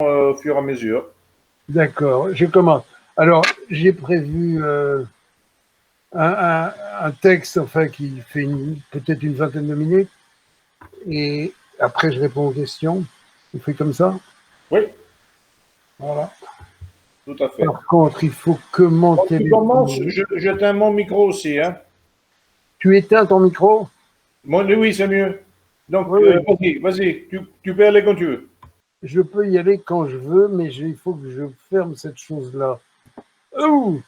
au fur et à mesure. D'accord, je commence. Alors, j'ai prévu un texte enfin, qui fait peut-être une vingtaine de minutes, et après je réponds aux questions. On fait comme ça? Oui, Voilà. tout à fait. Par contre, il faut que mon Quand tu commences, téléphone... j'éteins mon micro aussi. Hein. Tu éteins ton micro? Oui, c'est mieux. Donc, Oui, oui. vas-y, tu peux aller quand tu veux. Je peux y aller quand je veux, mais il faut que je ferme cette chose-là. Oh!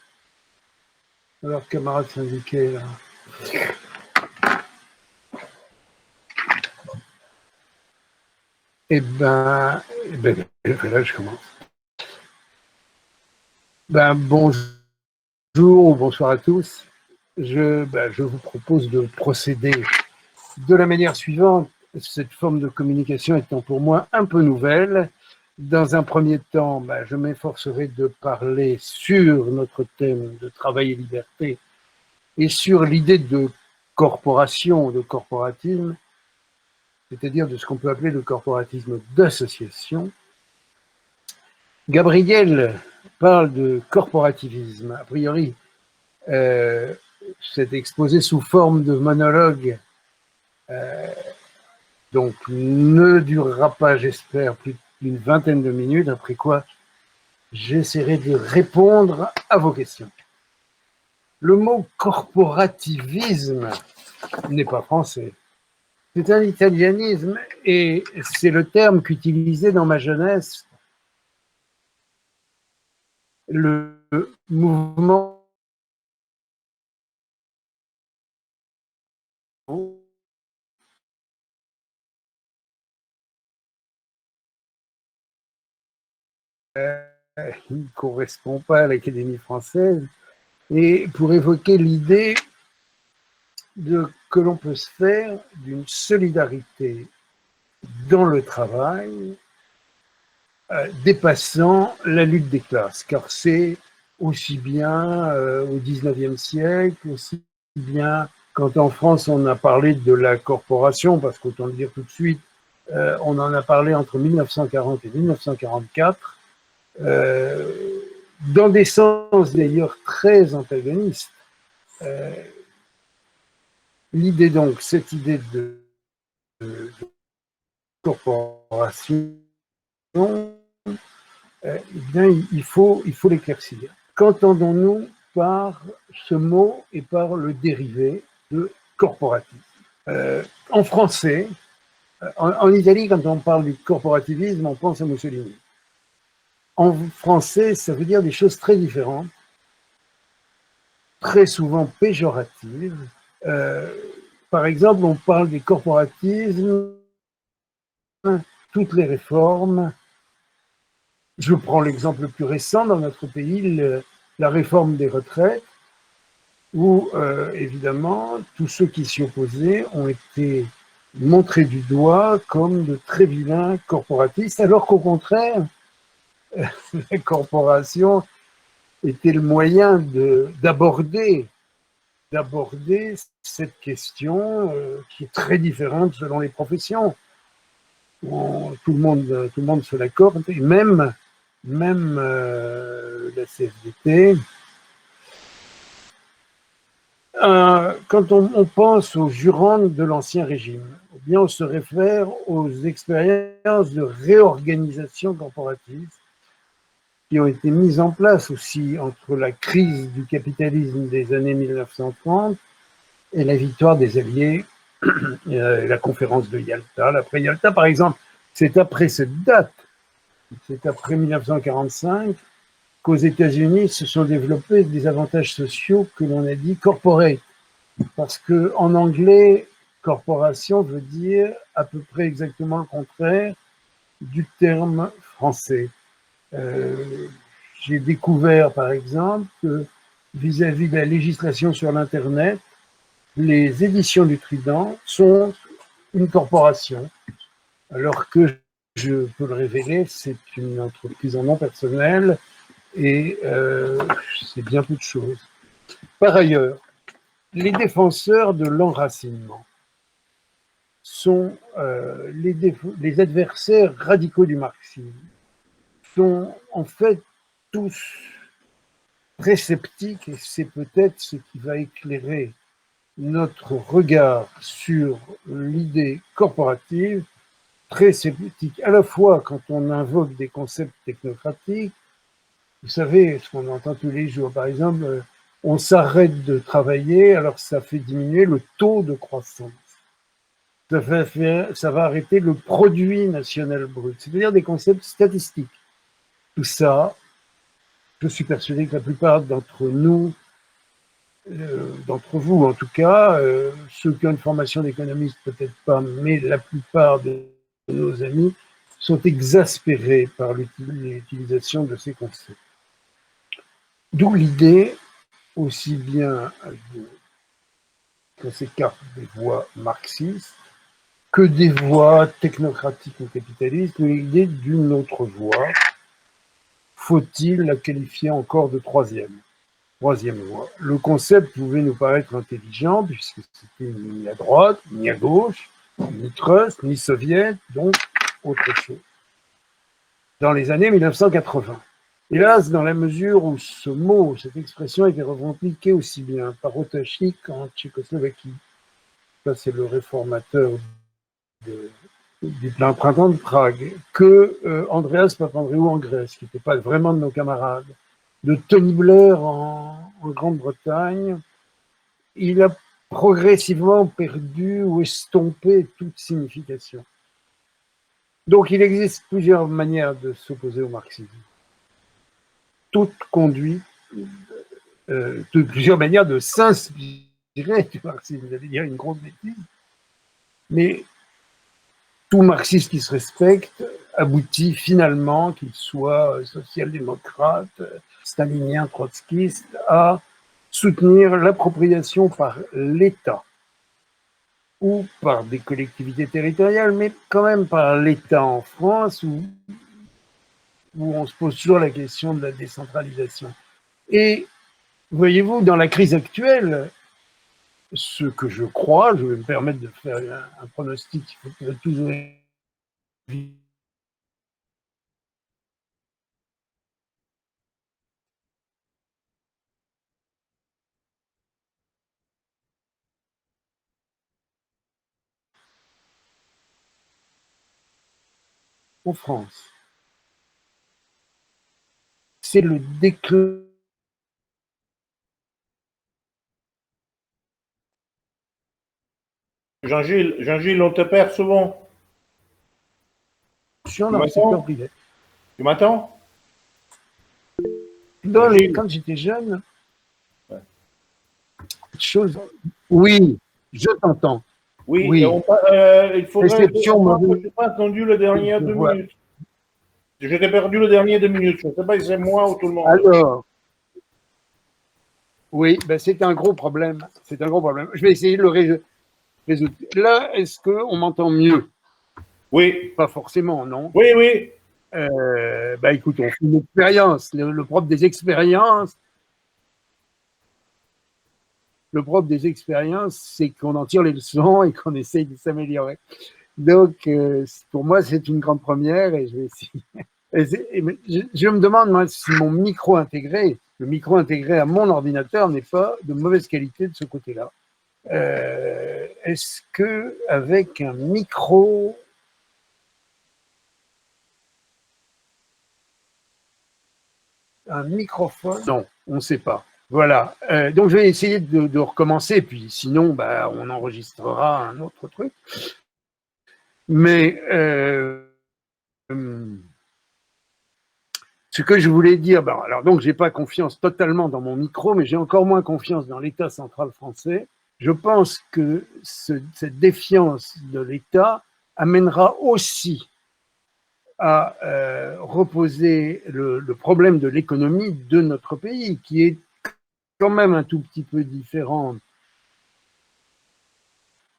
Alors, camarade syndiqué, là. Là, je commence. Bonjour ou bonsoir à tous. Je vous propose de procéder de la manière suivante, cette forme de communication étant pour moi un peu nouvelle. Dans un premier temps, je m'efforcerai de parler sur notre thème de travail et liberté et sur l'idée de corporation, de corporatisme, c'est-à-dire de ce qu'on peut appeler le corporatisme d'association. Gabriel parle de corporativisme. A priori, c'est exposé sous forme de monologue, donc ne durera pas, j'espère, plus d'une vingtaine de minutes, après quoi j'essaierai de répondre à vos questions. Le mot corporativisme n'est pas français. C'est un italianisme et c'est le terme qu'utilisait dans ma jeunesse le mouvement qui ne correspond pas à l'Académie française, et pour évoquer l'idée que l'on peut se faire d'une solidarité dans le travail dépassant la lutte des classes, car c'est aussi bien au XIXe siècle, aussi bien quand en France on a parlé de la corporation, parce qu'autant le dire tout de suite, on en a parlé entre 1940 et 1944, dans des sens d'ailleurs très antagonistes. L'idée donc, cette idée de corporation, eh bien, il faut l'éclaircir. Qu'entendons-nous par ce mot et par le dérivé de corporatisme? En français, en Italie, quand on parle du corporativisme, on pense à Mussolini. En français, ça veut dire des choses très différentes, très souvent péjoratives. Par exemple, on parle des corporatismes, toutes les réformes. Je prends l'exemple le plus récent dans notre pays, la réforme des retraites, où évidemment tous ceux qui s'y opposaient ont été montrés du doigt comme de très vilains corporatistes, alors qu'au contraire, la corporation était le moyen d'aborder cette question qui est très différente selon les professions. Tout le monde se l'accorde, et même la CFDT. Quand on pense aux jurons de l'Ancien Régime, ou bien on se réfère aux expériences de réorganisation corporative qui ont été mises en place aussi entre la crise du capitalisme des années 1930 et la victoire des Alliés, la conférence de Yalta. L'après Yalta, par exemple, c'est après cette date, c'est après 1945, qu'aux États-Unis se sont développés des avantages sociaux que l'on a dit corporate. Parce qu'en anglais, corporation veut dire à peu près exactement le contraire du terme français. J'ai découvert, par exemple, que vis-à-vis de la législation sur l'Internet, les éditions du Trident sont une corporation, alors que, je peux le révéler, c'est une entreprise en nom personnel et c'est bien peu de choses. Par ailleurs, les défenseurs de l'enracinement sont les adversaires radicaux du marxisme. sont en fait tous très sceptiques, et c'est peut-être ce qui va éclairer notre regard sur l'idée corporative, très sceptique, à la fois quand on invoque des concepts technocratiques. Vous savez, ce qu'on entend tous les jours, par exemple, on s'arrête de travailler, alors ça fait diminuer le taux de croissance. Ça va arrêter le produit national brut, c'est-à-dire des concepts statistiques. Tout ça, je suis persuadé que la plupart d'entre nous, d'entre vous en tout cas, ceux qui ont une formation d'économiste peut-être pas, mais la plupart de nos amis sont exaspérés par l'utilisation de ces concepts. D'où l'idée, aussi bien qu'on s'écarte des voies marxistes que des voies technocratiques ou capitalistes, mais l'idée d'une autre voie. Faut-il la qualifier encore de troisième voie? Le concept pouvait nous paraître intelligent, puisque c'était ni à droite, ni à gauche, ni Trust, ni Soviet, donc autre chose. Dans les années 1980. Hélas, dans la mesure où ce mot, cette expression a été revendiquée aussi bien par Otachik en Tchécoslovaquie, ça c'est le réformateur du plein printemps de Prague, que Andreas Papandreou en Grèce, qui n'était pas vraiment de nos camarades, de Tony Blair en Grande-Bretagne, il a progressivement perdu ou estompé toute signification. Donc il existe plusieurs manières de s'opposer au marxisme. Toute conduite, plusieurs manières de s'inspirer du marxisme. Vous allez dire une grosse bêtise, mais tout marxiste qui se respecte aboutit finalement, qu'il soit social-démocrate, stalinien, trotskiste, à soutenir l'appropriation par l'État ou par des collectivités territoriales, mais quand même par l'État en France, où on se pose toujours la question de la décentralisation. Et voyez-vous, dans la crise actuelle, ce que je crois, je vais me permettre de faire un pronostic, il faut que toujours en France, c'est le déclin. Jean-Gilles, on te perd souvent. Dans le secteur privé. Tu m'entends? Quand j'étais jeune, ouais. Chose. Oui, je t'entends. Oui, oui. Il faudrait. Je n'ai pas entendu le dernier 2 minutes. Je t'ai perdu le dernier 2 minutes. Je ne sais pas si c'est moi ou tout le monde. Alors, oui, ben c'est un gros problème. C'est un gros problème. Je vais essayer de le résoudre. Là, est-ce qu'on m'entend mieux? Oui. Pas forcément, non? Oui, oui. Ben écoute, on fait une expérience. Le propre des expériences, c'est qu'on en tire les leçons et qu'on essaye de s'améliorer. Donc, pour moi, c'est une grande première et je vais essayer. Je me demande, moi, si mon micro intégré, le micro intégré à mon ordinateur n'est pas de mauvaise qualité de ce côté-là. Est-ce que avec un micro un microphone? Non, on ne sait pas. Voilà. Donc, je vais essayer de recommencer, puis sinon, bah, on enregistrera un autre truc. Mais ce que je voulais dire, ben, alors donc, j'ai pas confiance totalement dans mon micro, mais j'ai encore moins confiance dans l'État central français. Je pense que cette défiance de l'État amènera aussi à reposer le problème de l'économie de notre pays, qui est quand même un tout petit peu différente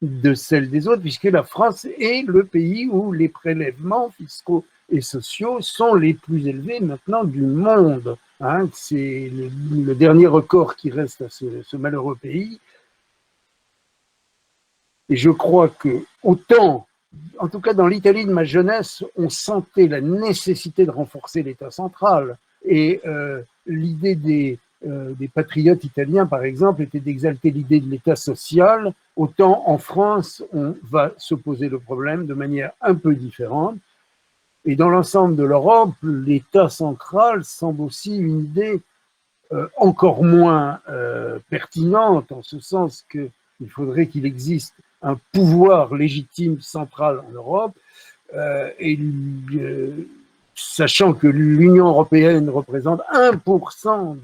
de celle des autres, puisque la France est le pays où les prélèvements fiscaux et sociaux sont les plus élevés maintenant du monde. Hein, c'est le dernier record qui reste à ce malheureux pays. Et je crois que autant en tout cas dans l'Italie de ma jeunesse, on sentait la nécessité de renforcer l'État central. Et l'idée des patriotes italiens, par exemple, était d'exalter l'idée de l'État social. Autant en France, on va se poser le problème de manière un peu différente. Et dans l'ensemble de l'Europe, l'État central semble aussi une idée encore moins pertinente, en ce sens qu'il faudrait qu'il existe un pouvoir légitime central en Europe, sachant que l'Union européenne représente 1%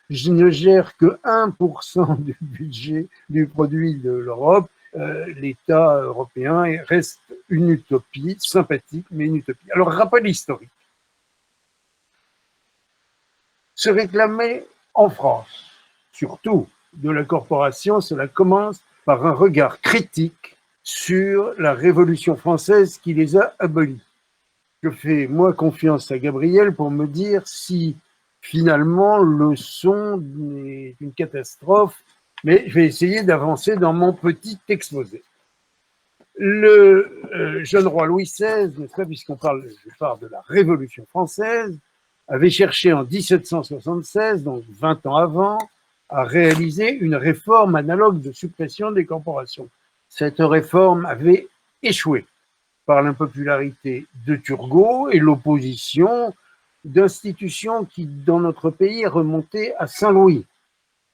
je ne gère que 1% du budget du produit de l'Europe, l'État européen reste une utopie, sympathique, mais une utopie. Alors, rappel historique. Se réclamer en France, surtout de la corporation, cela commence par un regard critique sur la Révolution française qui les a abolis. Je fais, moi, confiance à Gabriel pour me dire si, finalement, le son est une catastrophe, mais je vais essayer d'avancer dans mon petit exposé. Le jeune roi Louis XVI, n'est-ce pas, puisqu'on parle, je parle de la Révolution française, avait cherché en 1776, donc 20 ans avant, à réaliser une réforme analogue de suppression des corporations. Cette réforme avait échoué par l'impopularité de Turgot et l'opposition d'institutions qui, dans notre pays, remontaient à Saint-Louis.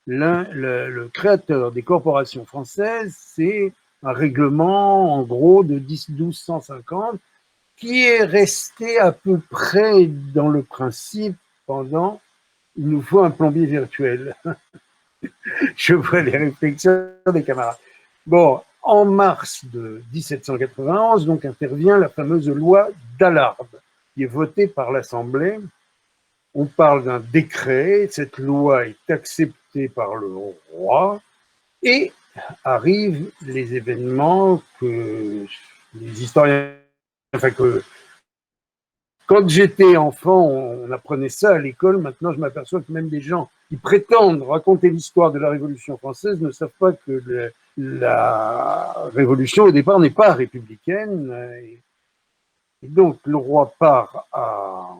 Le créateur des corporations françaises, c'est un règlement, en gros, de 1250, qui est resté à peu près dans le principe pendant « il nous faut un plombier virtuel ». Je vois les réflexions des camarades. Bon, en mars de 1791, donc intervient la fameuse loi d'Allard, qui est votée par l'Assemblée. On parle d'un décret, cette loi est acceptée par le roi, et arrivent les événements que les historiens, enfin que quand j'étais enfant, on apprenait ça à l'école. Maintenant, je m'aperçois que même des gens qui prétendent raconter l'histoire de la Révolution française ne savent pas que la Révolution, au départ, n'est pas républicaine. Et donc, le roi part à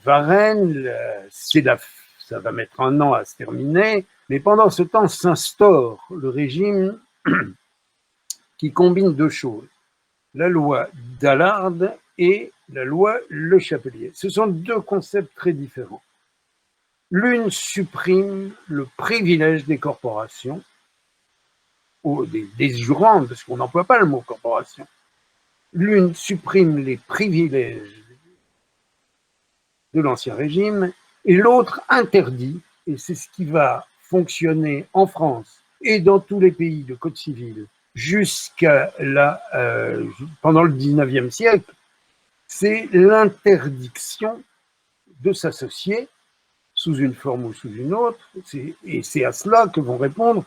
Varennes. Ça va mettre un an à se terminer. Mais pendant ce temps, s'instaure le régime qui combine deux choses. La loi d'Allard et la loi Le Chapelier. Ce sont deux concepts très différents. L'une supprime le privilège des corporations, ou des jurants, parce qu'on n'emploie pas le mot corporation. L'une supprime les privilèges de l'Ancien Régime, et l'autre interdit, et c'est ce qui va fonctionner en France et dans tous les pays de Code civil jusqu'à pendant le 19e siècle, c'est l'interdiction de s'associer sous une forme ou sous une autre, et c'est à cela que vont répondre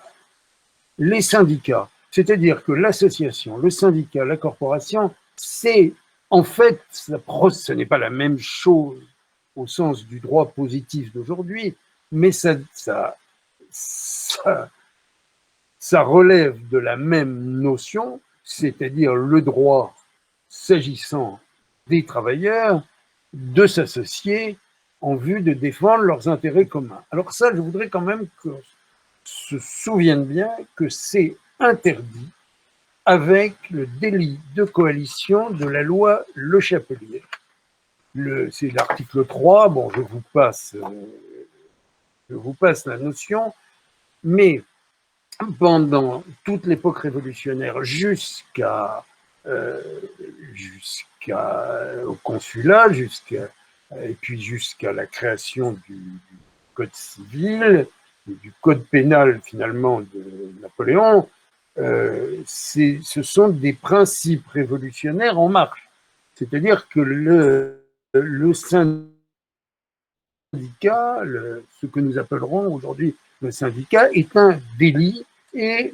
les syndicats. C'est-à-dire que l'association, le syndicat, la corporation, c'est en fait, ce n'est pas la même chose au sens du droit positif d'aujourd'hui, mais ça relève de la même notion, c'est-à-dire le droit, s'agissant des travailleurs, de s'associer en vue de défendre leurs intérêts communs. Alors ça, je voudrais quand même qu'on se souvienne bien que c'est interdit avec le délit de coalition de la loi Le Chapelier. C'est l'article 3, bon, je vous passe la notion, mais pendant toute l'époque révolutionnaire jusqu'au consulat, et puis jusqu'à la création du Code civil, du Code pénal finalement de Napoléon, ce sont des principes révolutionnaires en marche. C'est-à-dire que le syndicat, ce que nous appellerons aujourd'hui le syndicat, est un délit et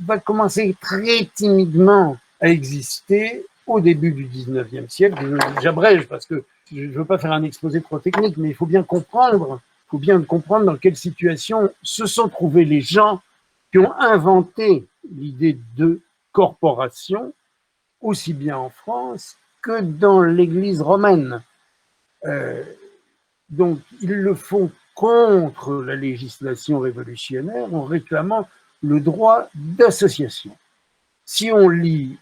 va commencer très timidement à exister au début du 19e siècle. J'abrège parce que je ne veux pas faire un exposé trop technique, mais il faut bien comprendre dans quelle situation se sont trouvés les gens qui ont inventé l'idée de corporations, aussi bien en France que dans l'Église romaine. Donc, ils le font contre la législation révolutionnaire en réclamant le droit d'association. Si on lit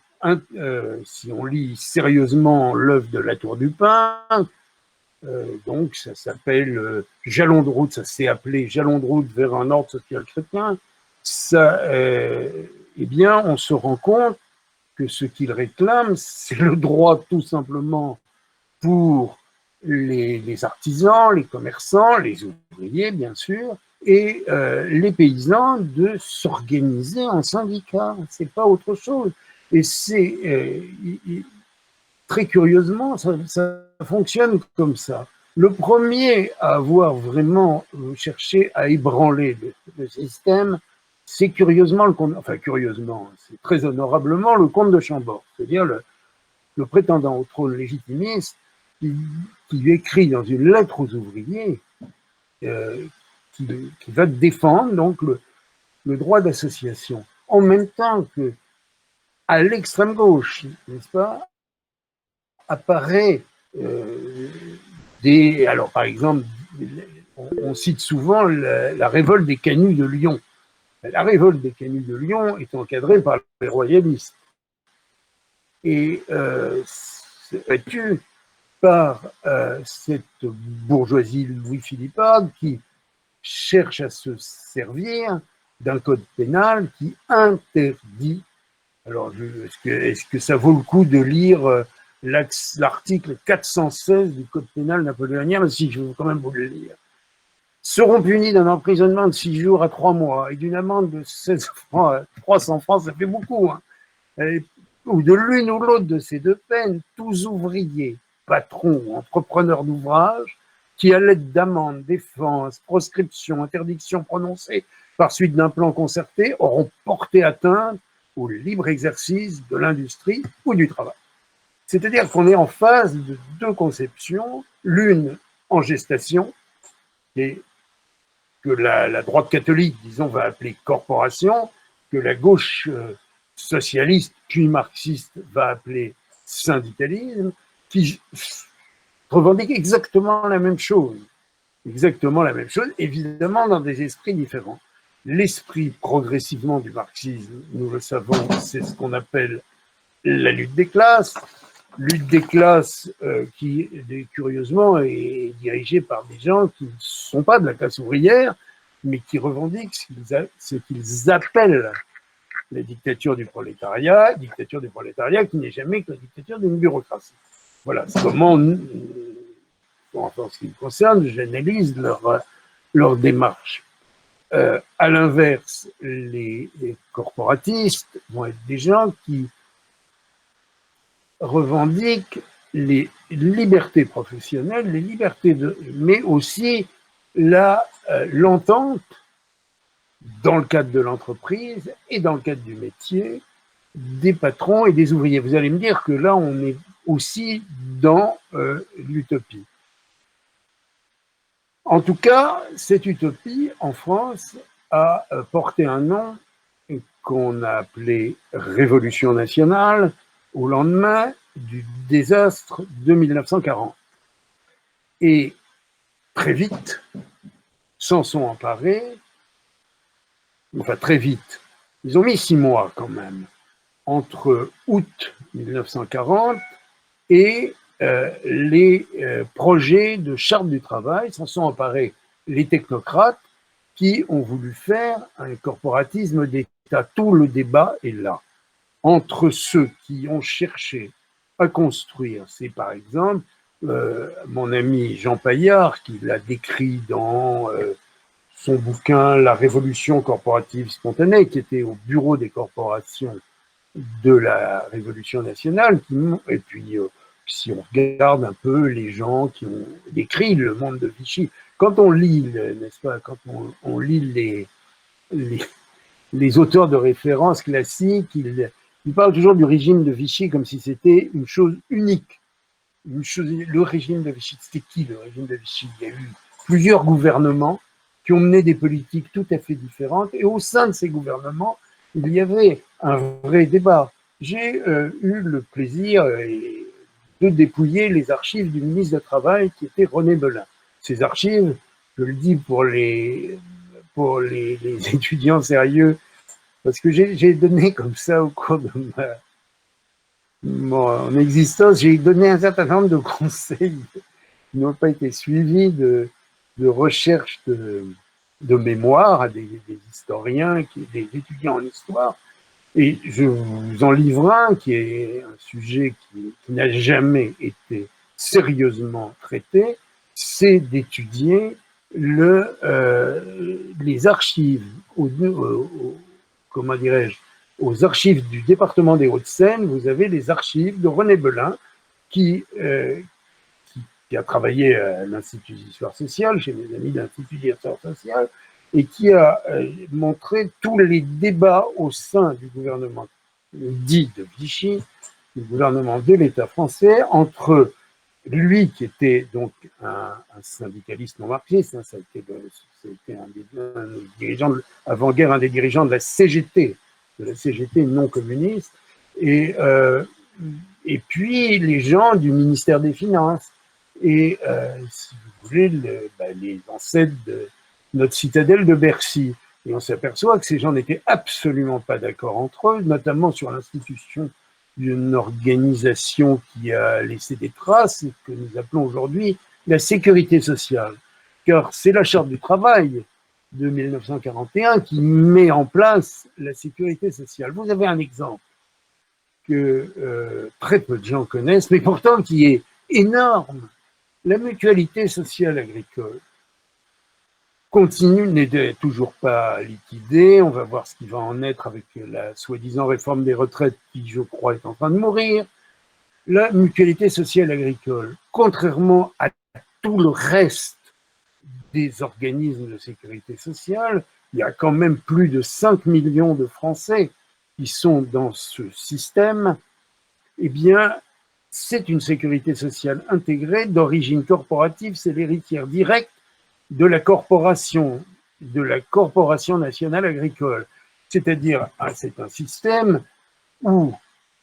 sérieusement l'œuvre de La Tour du Pin, donc ça s'appelle Jalons de route, ça s'est appelé Jalons de route vers un ordre social chrétien, ça, eh bien, on se rend compte que ce qu'il réclame, c'est le droit tout simplement pour les artisans, les commerçants, les ouvriers, bien sûr, et les paysans de s'organiser en syndicats. C'est pas autre chose. Et c'est très curieusement, ça fonctionne comme ça. Le premier à avoir vraiment cherché à ébranler le système, c'est curieusement, c'est très honorablement le comte de Chambord, c'est-à-dire le prétendant au trône légitimiste qui écrit dans une lettre aux ouvriers qui va défendre donc le droit d'association, en même temps que à l'extrême gauche, n'est-ce pas, apparaît alors par exemple, on cite souvent la révolte des canuts de Lyon. La révolte des canuts de Lyon est encadrée par les royalistes et c'est battu par cette bourgeoisie louis-philipparde qui cherche à se servir d'un code pénal qui interdit. Alors, est-ce que ça vaut le coup de lire l'article 416 du code pénal napoléonien? Mais si, je vais quand même vous le lire. Seront punis d'un emprisonnement de 6 jours à 3 mois et d'une amende de 16 francs à 300 francs, ça fait beaucoup, hein, ou de l'une ou l'autre de ces deux peines, tous ouvriers, patrons ou entrepreneurs d'ouvrage, qui à l'aide d'amendes, défenses, proscriptions, interdictions prononcées par suite d'un plan concerté, auront porté atteinte au libre exercice de l'industrie ou du travail. C'est-à-dire qu'on est en phase de deux conceptions, l'une en gestation, et que la droite catholique, disons, va appeler corporation, que la gauche socialiste puis marxiste va appeler syndicalisme, qui revendique exactement la même chose, évidemment dans des esprits différents. L'esprit progressivement du marxisme, nous le savons, c'est ce qu'on appelle la lutte des classes qui, curieusement, est dirigée par des gens qui ne sont pas de la classe ouvrière, mais qui revendiquent ce qu'ils appellent la dictature du prolétariat qui n'est jamais que la dictature d'une bureaucratie. Voilà, c'est comment, en ce qui me concerne, j'analyse leur démarche. À l'inverse, les corporatistes vont être des gens qui revendiquent les libertés professionnelles, mais aussi l'entente dans le cadre de l'entreprise et dans le cadre du métier des patrons et des ouvriers. Vous allez me dire que là, on est aussi dans l'utopie. En tout cas, cette utopie, en France, a porté un nom qu'on a appelé Révolution nationale au lendemain du désastre de 1940. Et très vite, s'en sont emparés, enfin très vite, ils ont mis 6 mois quand même, entre août 1940 et les projets de charte du travail, s'en sont emparés les technocrates qui ont voulu faire un corporatisme d'État. Tout le débat est là. Entre ceux qui ont cherché à construire, c'est par exemple mon ami Jean Paillard qui l'a décrit dans son bouquin La Révolution corporative spontanée, qui était au bureau des corporations de la Révolution nationale, et puis si on regarde un peu les gens qui ont décrit le monde de Vichy, quand on lit, n'est-ce pas, quand on lit les auteurs de référence classiques, ils parlent toujours du régime de Vichy comme si c'était une chose unique. Le régime de Vichy, c'était qui le régime de Vichy? Il y a eu plusieurs gouvernements qui ont mené des politiques tout à fait différentes, et au sein de ces gouvernements, il y avait un vrai débat. J'ai eu le plaisir de dépouiller les archives du ministre du Travail qui était René Belin. Ces archives, je le dis pour les étudiants sérieux, parce que j'ai donné comme ça au cours de mon existence, j'ai donné un certain nombre de conseils qui n'ont pas été suivis de recherche de mémoire à des historiens, des étudiants en histoire. Et je vous en livre un qui est un sujet qui n'a jamais été sérieusement traité, c'est d'étudier les archives, comment dirais-je, aux archives du département des Hauts-de-Seine. Vous avez les archives de René Belin qui a travaillé à l'Institut d'histoire sociale, chez mes amis de l'Institut d'histoire sociale, et qui a montré tous les débats au sein du gouvernement dit de Vichy, du gouvernement de l'État français, entre lui, qui était donc un syndicaliste non marxiste, hein, ça a été un des dirigeants, avant-guerre, un des dirigeants de la CGT non communiste, et puis les gens du ministère des Finances, et si vous voulez, les ancêtres de notre citadelle de Bercy. Et on s'aperçoit que ces gens n'étaient absolument pas d'accord entre eux, notamment sur l'institution d'une organisation qui a laissé des traces et que nous appelons aujourd'hui la sécurité sociale. Car c'est la Charte du travail de 1941 qui met en place la sécurité sociale. Vous avez un exemple que très peu de gens connaissent, mais pourtant qui est énorme. La mutualité sociale agricole n'est toujours pas liquidée. On va voir ce qui va en être avec la soi-disant réforme des retraites qui, je crois, est en train de mourir. La mutualité sociale agricole, contrairement à tout le reste des organismes de sécurité sociale, il y a quand même plus de 5 millions de Français qui sont dans ce système. Eh bien, c'est une sécurité sociale intégrée d'origine corporative, c'est l'héritière directe de la corporation nationale agricole. C'est-à-dire, c'est un système où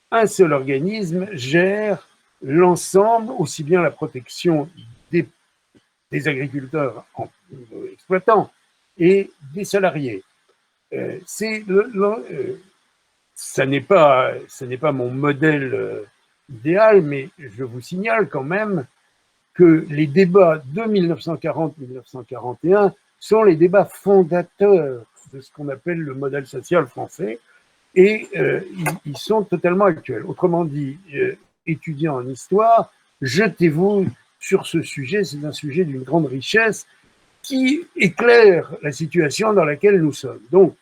un seul organisme gère l'ensemble, aussi bien la protection des agriculteurs exploitants et des salariés. Ça n'est pas mon modèle idéal, mais je vous signale quand même que les débats de 1940-1941 sont les débats fondateurs de ce qu'on appelle le modèle social français, et ils sont totalement actuels. Autrement dit, étudiants en histoire, jetez-vous sur ce sujet, c'est un sujet d'une grande richesse qui éclaire la situation dans laquelle nous sommes. Donc,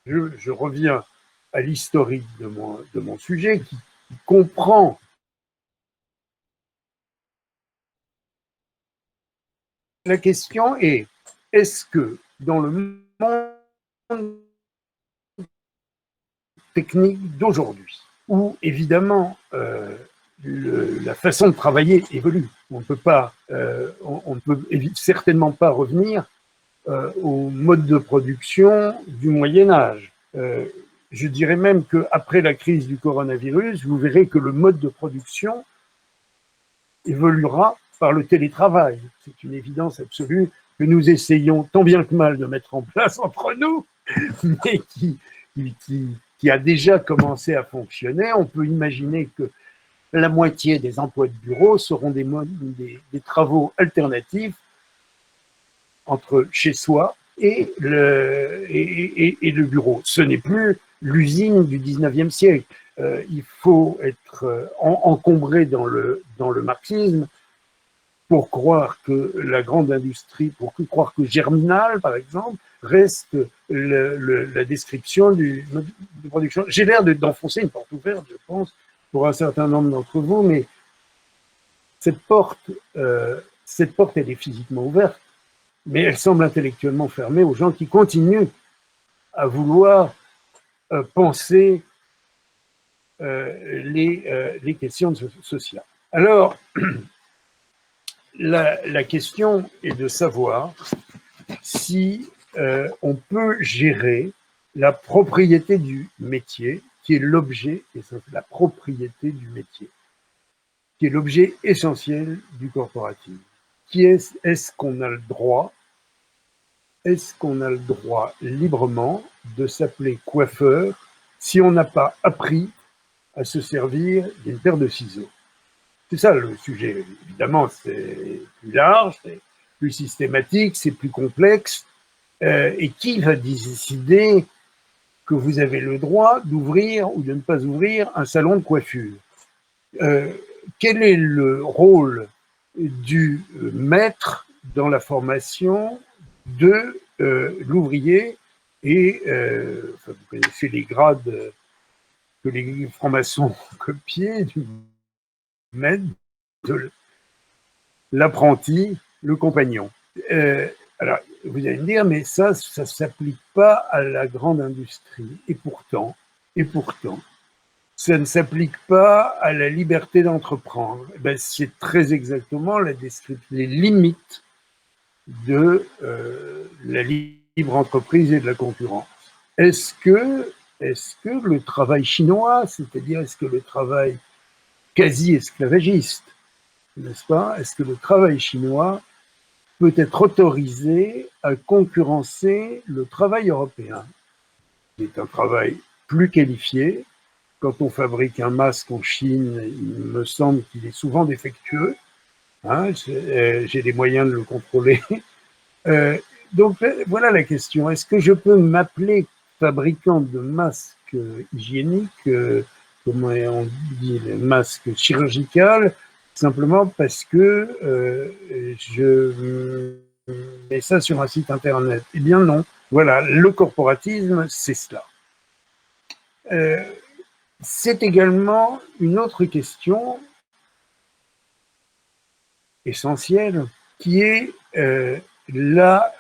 je reviens à l'historique de mon sujet qui comprend la question est, est-ce que dans le monde technique d'aujourd'hui, où évidemment la façon de travailler évolue, on ne peut certainement pas revenir au mode de production du Moyen-Âge. Je dirais même qu'après la crise du coronavirus, vous verrez que le mode de production évoluera par le télétravail. C'est une évidence absolue que nous essayons tant bien que mal de mettre en place entre nous, mais qui a déjà commencé à fonctionner. On peut imaginer que la moitié des emplois de bureau seront des travaux alternatifs entre chez soi et le bureau. Ce n'est plus l'usine du 19e siècle. Il faut être encombré dans le marxisme pour croire que la grande industrie, pour croire que Germinal, par exemple, reste la description de production. J'ai l'air d'enfoncer une porte ouverte, je pense, pour un certain nombre d'entre vous, mais cette porte, elle est physiquement ouverte, mais elle semble intellectuellement fermée aux gens qui continuent à vouloir penser les questions sociales. Alors, la question est de savoir si on peut gérer la propriété du métier, qui est l'objet, et ça c'est la propriété du métier, qui est l'objet essentiel du corporatisme. Est-ce qu'on a le droit, librement de s'appeler coiffeur si on n'a pas appris à se servir d'une paire de ciseaux? C'est ça le sujet. Évidemment, c'est plus large, c'est plus systématique, c'est plus complexe. Et qui va décider que vous avez le droit d'ouvrir ou de ne pas ouvrir un salon de coiffure? Quel est le rôle du maître dans la formation de l'ouvrier? Et enfin, vous connaissez les grades que les francs-maçons copiaient, du maître, de l'apprenti, le compagnon. Alors, vous allez me dire, mais ça ne s'applique pas à la grande industrie. Et pourtant, ça ne s'applique pas à la liberté d'entreprendre. Ben, c'est très exactement les limites de la libre entreprise et de la concurrence. Est-ce que le travail chinois, c'est-à-dire est-ce que le travail quasi esclavagiste, n'est-ce pas, est-ce que le travail chinois peut être autorisé à concurrencer le travail européen? C'est un travail plus qualifié. Quand on fabrique un masque en Chine, il me semble qu'il est souvent défectueux. Hein, j'ai les moyens de le contrôler. Donc voilà la question. Est-ce que je peux m'appeler fabricant de masques hygiéniques, comment on dit, les masques chirurgicaux, simplement parce que je mets ça sur un site internet? Eh bien non. Voilà, le corporatisme, c'est cela. C'est également une autre question essentielle qui est la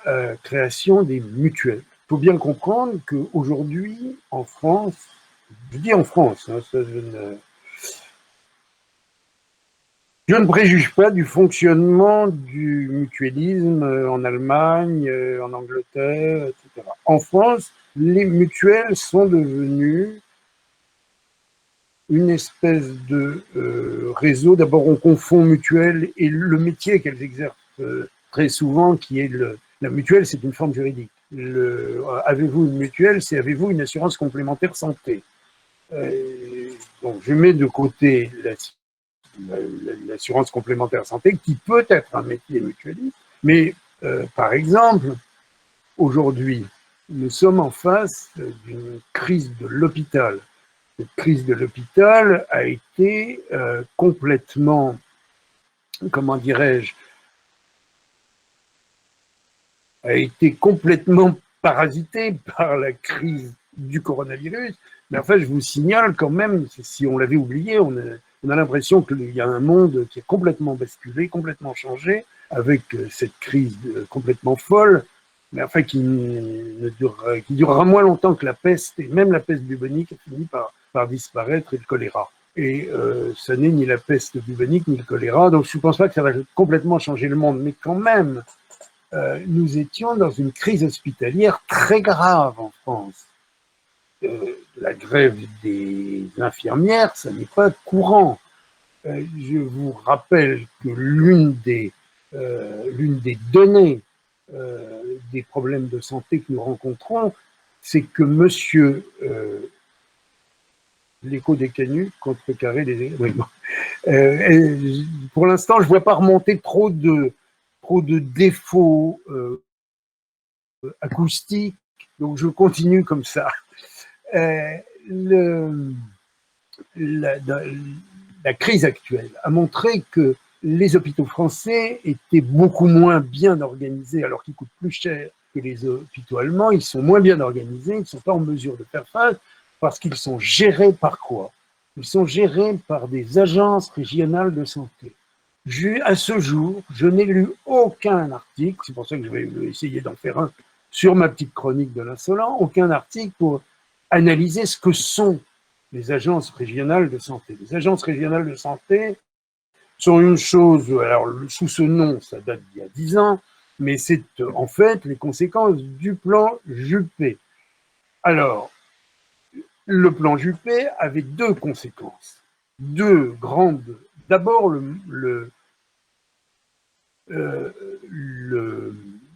création des mutuelles. Il faut bien comprendre qu'aujourd'hui, en France, je dis en France, hein, ça, je ne préjuge pas du fonctionnement du mutualisme en Allemagne, en Angleterre, etc. En France, les mutuelles sont devenues une espèce de réseau. D'abord, on confond mutuelle et le métier qu'elles exercent très souvent, qui est la mutuelle, c'est une forme juridique. Avez-vous une mutuelle, c'est avez-vous une assurance complémentaire santé. Donc, je mets de côté l'assurance complémentaire santé, qui peut être un métier mutualiste, mais par exemple, aujourd'hui, nous sommes en face d'une crise de l'hôpital. Cette crise de l'hôpital a été complètement, comment dirais-je, a été complètement parasitée par la crise du coronavirus. Mais enfin, je vous signale quand même, si on l'avait oublié, on a l'impression qu'il y a un monde qui est complètement basculé, complètement changé, avec cette crise complètement folle, mais enfin qui durera moins longtemps que la peste, et même la peste bubonique a fini par disparaître, et le choléra. Et ça n'est ni la peste bubonique ni le choléra, donc je ne pense pas que ça va complètement changer le monde, mais quand même, nous étions dans une crise hospitalière très grave en France. La grève des infirmières, ça n'est pas courant. Je vous rappelle que l'une des données des problèmes de santé que nous rencontrons, c'est que monsieur l'écho des canuts contrecarré des... Oui, bon. Pour l'instant, je ne vois pas remonter trop de défauts acoustiques, donc je continue comme ça. La crise actuelle a montré que les hôpitaux français étaient beaucoup moins bien organisés, alors qu'ils coûtent plus cher que les hôpitaux allemands. Ils sont moins bien organisés, ils ne sont pas en mesure de faire face, parce qu'ils sont gérés par quoi? Ils sont gérés par des agences régionales de santé. À ce jour, je n'ai lu aucun article, c'est pour ça que je vais essayer d'en faire un sur ma petite chronique de l'insolent, aucun article pour analyser ce que sont les agences régionales de santé. Les agences régionales de santé sont une chose, alors sous ce nom, ça date d'il y a 10 ans, mais c'est en fait les conséquences du plan Juppé. Alors, le plan Juppé avait deux conséquences, deux grandes. D'abord,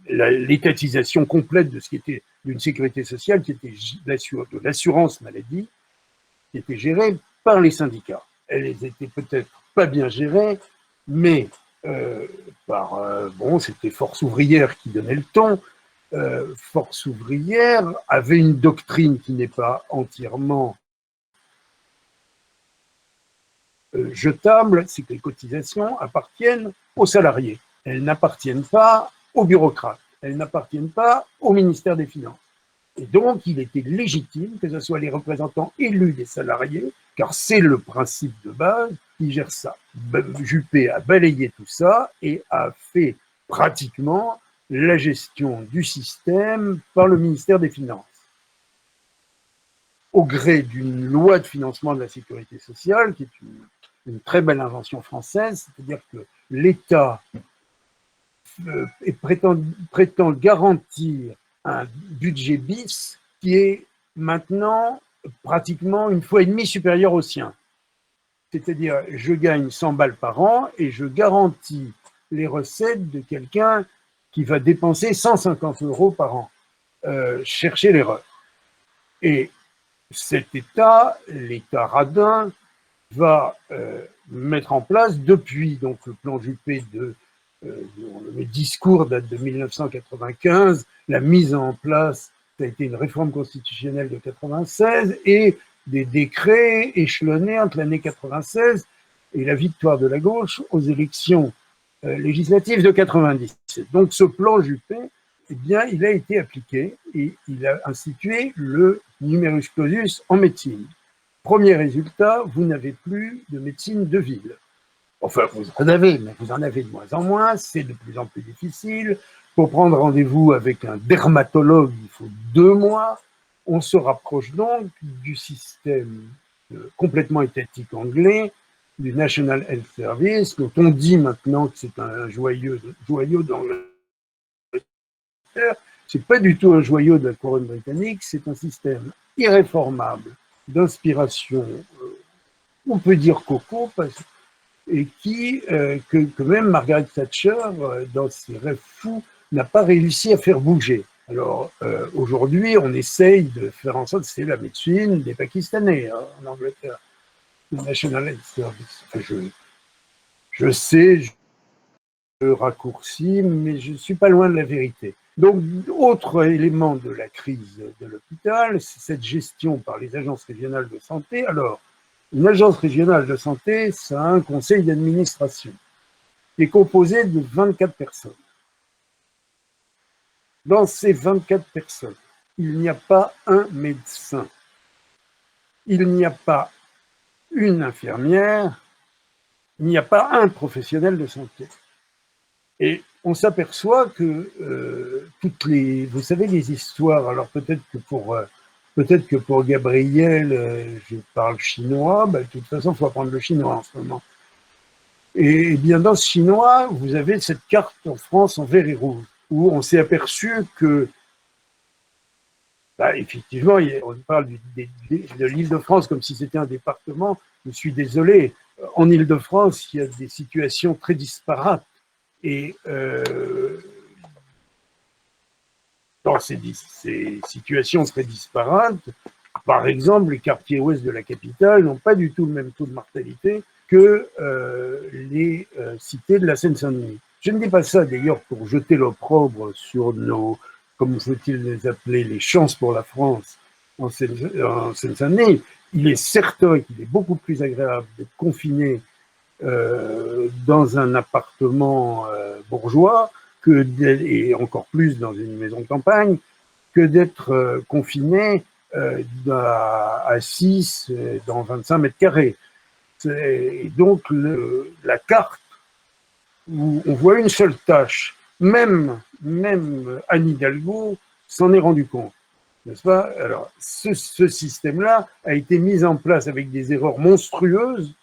l'étatisation complète de ce qui était d'une sécurité sociale, qui était de l'assurance maladie, qui était gérée par les syndicats. Elles étaient peut-être pas bien gérées, mais c'était Force ouvrière qui donnait le ton. Force ouvrière avait une doctrine qui n'est pas entièrement jetable, c'est que les cotisations appartiennent aux salariés. Elles n'appartiennent pas aux bureaucrates. Elles n'appartiennent pas au ministère des Finances. Et donc, il était légitime que ce soit les représentants élus des salariés, car c'est le principe de base, qui gère ça. Juppé a balayé tout ça et a fait pratiquement la gestion du système par le ministère des Finances. Au gré d'une loi de financement de la sécurité sociale, qui est une très belle invention française, c'est-à-dire que l'État prétend garantir un budget bis qui est maintenant pratiquement une fois et demie supérieur au sien. C'est-à-dire, je gagne 100 balles par an et je garantis les recettes de quelqu'un qui va dépenser 150 € par an. Cherchez l'erreur. Et cet État, l'État radin, va mettre en place, depuis donc, le plan Juppé le discours date de 1995, la mise en place, ça a été une réforme constitutionnelle de 96 et des décrets échelonnés entre l'année 96 et la victoire de la gauche aux élections législatives de 97. Donc ce plan Juppé, eh bien, il a été appliqué et il a institué le numerus clausus en médecine. Premier résultat, vous n'avez plus de médecine de ville. Enfin, vous en avez, mais vous en avez de moins en moins, c'est de plus en plus difficile. Pour prendre rendez-vous avec un dermatologue, il faut 2 mois. On se rapproche donc du système complètement étatique anglais, du National Health Service, dont on dit maintenant que c'est un joyau dans l'Angleterre. C'est pas du tout un joyau de la couronne britannique, c'est un système irréformable d'inspiration, on peut dire coco, et que même Margaret Thatcher, dans ses rêves fous, n'a pas réussi à faire bouger. Alors, aujourd'hui, on essaye de faire en sorte, c'est la médecine des Pakistanais en Angleterre, le National Health Service. Enfin, je sais, je raccourcis, mais je ne suis pas loin de la vérité. Donc, autre élément de la crise de l'hôpital, c'est cette gestion par les agences régionales de santé. Alors, une agence régionale de santé, ça a un conseil d'administration qui est composé de 24 personnes. Dans ces 24 personnes, il n'y a pas un médecin, il n'y a pas une infirmière, il n'y a pas un professionnel de santé. Et on s'aperçoit que vous savez, les histoires, alors peut-être que pour Gabriel, je parle chinois, de toute façon, il faut apprendre le chinois en ce moment. Et bien dans ce chinois, vous avez cette carte en France en vert et rouge, où on s'est aperçu que, effectivement, on parle de l'Île-de-France comme si c'était un département. Je suis désolé, en Île-de-France, il y a des situations très disparates. Et dans ces situations très disparates, par exemple, les quartiers ouest de la capitale n'ont pas du tout le même taux de mortalité que les cités de la Seine-Saint-Denis. Je ne dis pas ça d'ailleurs pour jeter l'opprobre sur nos, comme faut-il les appeler, les chances pour la France en Seine-Saint-Denis. Il est certain qu'il est beaucoup plus agréable d'être confiné dans un appartement bourgeois, et encore plus dans une maison de campagne, que d'être confiné à 6 dans 25 mètres carrés. Et donc, la carte où on voit une seule tâche, même Anne Hidalgo s'en est rendu compte, n'est-ce pas? Alors, ce système-là a été mis en place avec des erreurs monstrueuses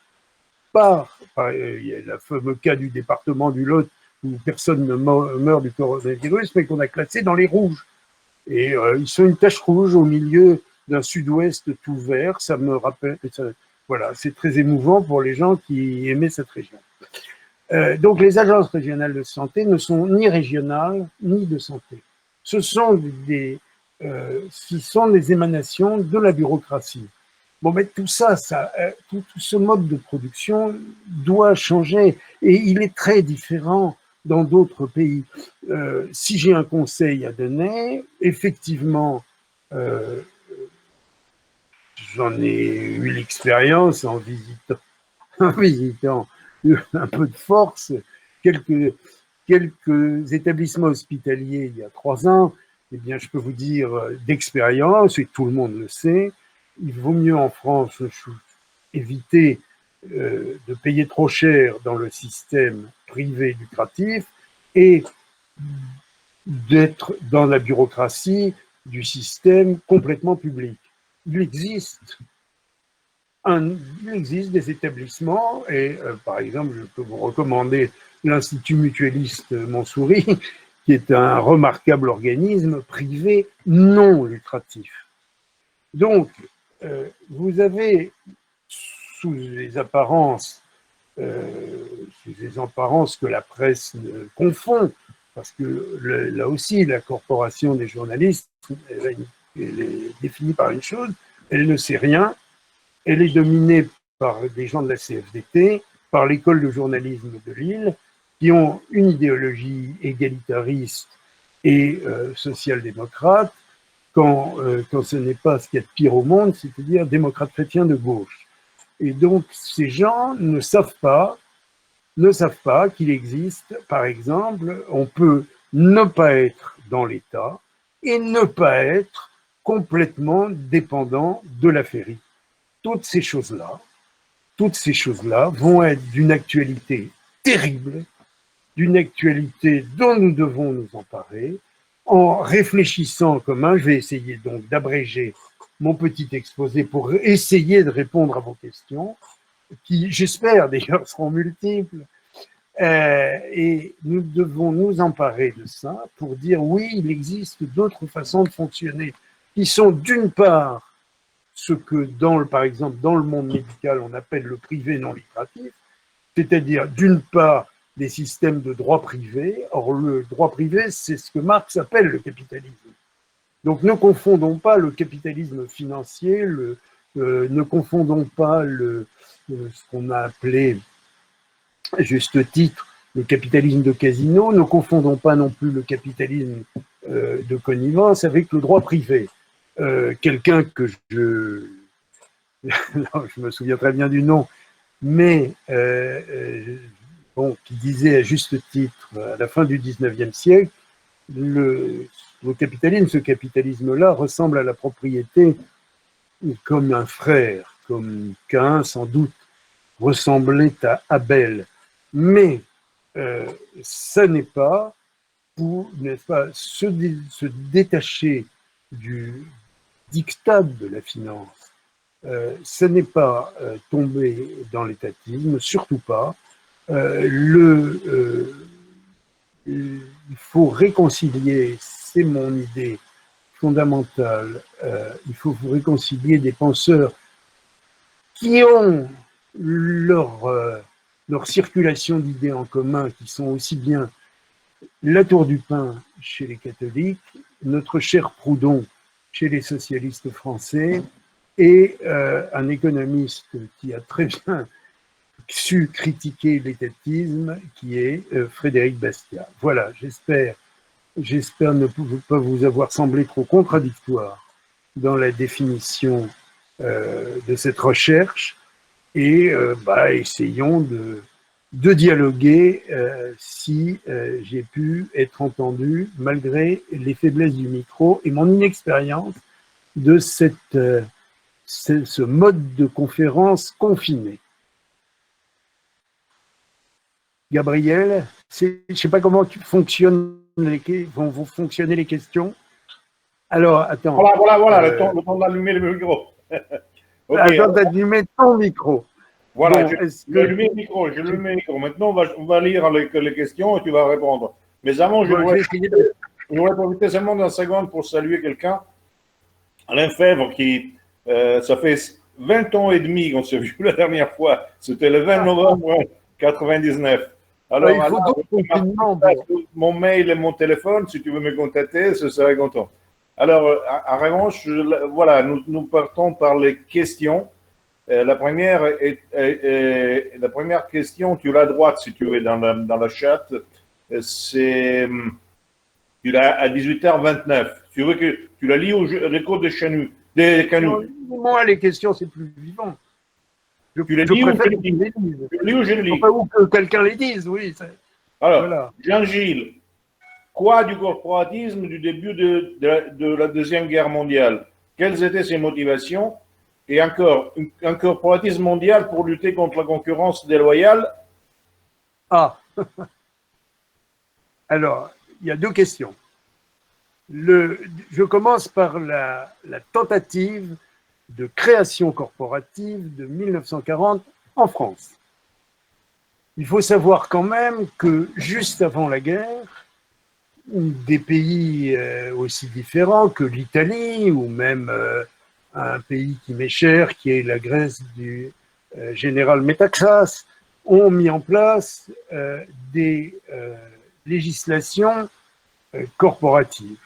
il y a le fameux cas du département du Lot où personne ne meurt du coronavirus, mais qu'on a classé dans les rouges. Et ils sont une tache rouge au milieu d'un sud-ouest tout vert. Ça me rappelle, voilà, c'est très émouvant pour les gens qui aimaient cette région. Donc les agences régionales de santé ne sont ni régionales ni de santé. Ce sont des émanations de la bureaucratie. Bon, mais tout ça, tout ce mode de production doit changer et il est très différent dans d'autres pays. Si j'ai un conseil à donner, effectivement, j'en ai eu l'expérience en visitant un peu de force quelques établissements hospitaliers il y a 3 ans. Eh bien, je peux vous dire d'expérience, et tout le monde le sait, il vaut mieux en France éviter de payer trop cher dans le système privé lucratif et d'être dans la bureaucratie du système complètement public. Il existe des établissements, et par exemple, je peux vous recommander l'Institut mutualiste Montsouris, qui est un remarquable organisme privé non lucratif. Donc, vous avez, sous les apparences que la presse confond, parce que là aussi, la corporation des journalistes, elle est définie par une chose, elle ne sait rien, elle est dominée par des gens de la CFDT, par l'école de journalisme de Lille, qui ont une idéologie égalitariste et social-démocrate, quand ce n'est pas ce qu'il y a de pire au monde, c'est-à-dire démocrate chrétien de gauche. Et donc, ces gens ne savent pas qu'il existe, par exemple, on peut ne pas être dans l'État et ne pas être complètement dépendant de la féerie. Toutes ces choses-là vont être d'une actualité terrible, d'une actualité dont nous devons nous emparer, en réfléchissant commun. Je vais essayer donc d'abréger mon petit exposé pour essayer de répondre à vos questions, qui, j'espère d'ailleurs, seront multiples. Et nous devons nous emparer de ça pour dire oui, il existe d'autres façons de fonctionner, qui sont d'une part ce que, par exemple, dans le monde médical, on appelle le privé non lucratif, c'est-à-dire d'une part des systèmes de droit privé. Or, le droit privé, c'est ce que Marx appelle le capitalisme. Donc, ne confondons pas le capitalisme financier, ne confondons pas ce qu'on a appelé, à juste titre, le capitalisme de casino, ne confondons pas non plus le capitalisme de connivence avec le droit privé. Quelqu'un que non, je me souviens très bien du nom, mais qui disait à juste titre, à la fin du 19e siècle, ce capitalisme-là ressemble à la propriété comme un frère, comme Caïn sans doute ressemblait à Abel. Mais ça n'est pas pour, n'est-ce pas, se détacher du diktat de la finance. Ce n'est pas tomber dans l'étatisme, surtout pas. Il faut réconcilier, c'est mon idée fondamentale, il faut réconcilier des penseurs qui ont leur circulation d'idées en commun, qui sont aussi bien la tour du pain chez les catholiques, notre cher Proudhon chez les socialistes français, et un économiste qui a très bien su critiquer l'étatisme, qui est Frédéric Bastiat. Voilà, j'espère ne pas vous avoir semblé trop contradictoire dans la définition de cette recherche, et essayons de dialoguer si j'ai pu être entendu malgré les faiblesses du micro et mon inexpérience de ce mode de conférence confiné. Gabriel, je ne sais pas comment vont fonctionner les questions. Alors, attends. Voilà, le temps d'allumer le micro. Okay. Attends d'allumer ton micro. Voilà, bon, j'ai allumé le micro, Maintenant, on va lire les questions et tu vas répondre. Mais avant, je voudrais... Je voudrais profiter seulement d'un seconde pour saluer quelqu'un, Alain Fèvre, qui, ça fait 20 ans et demi qu'on s'est vu la dernière fois. C'était le 20 novembre 99. Alors, il faut donc confinement. mon mail et mon téléphone, si tu veux me contacter, je serai content. Alors, en revanche, voilà, nous partons par les questions. La première la première question, tu l'as à droite si tu veux dans la chat. C'est tu l'as à 18h29. Tu veux que tu la lis au l'écho de Chanu, des Canous. Moi, les questions, c'est plus vivant. Tu les lis ou je les lis? Tu les lis ou je les lis? Ou que quelqu'un les dise, oui. Alors, voilà. Jean-Gilles, quoi du corporatisme du début de la Deuxième Guerre mondiale? Quelles étaient ses motivations? Et encore, un corporatisme mondial pour lutter contre la concurrence déloyale? Ah. Alors, il y a deux questions. Je commence par la tentative de création corporative de 1940 en France. Il faut savoir quand même que juste avant la guerre, des pays aussi différents que l'Italie ou même un pays qui m'est cher, qui est la Grèce du général Métaxas, ont mis en place des législations corporatives.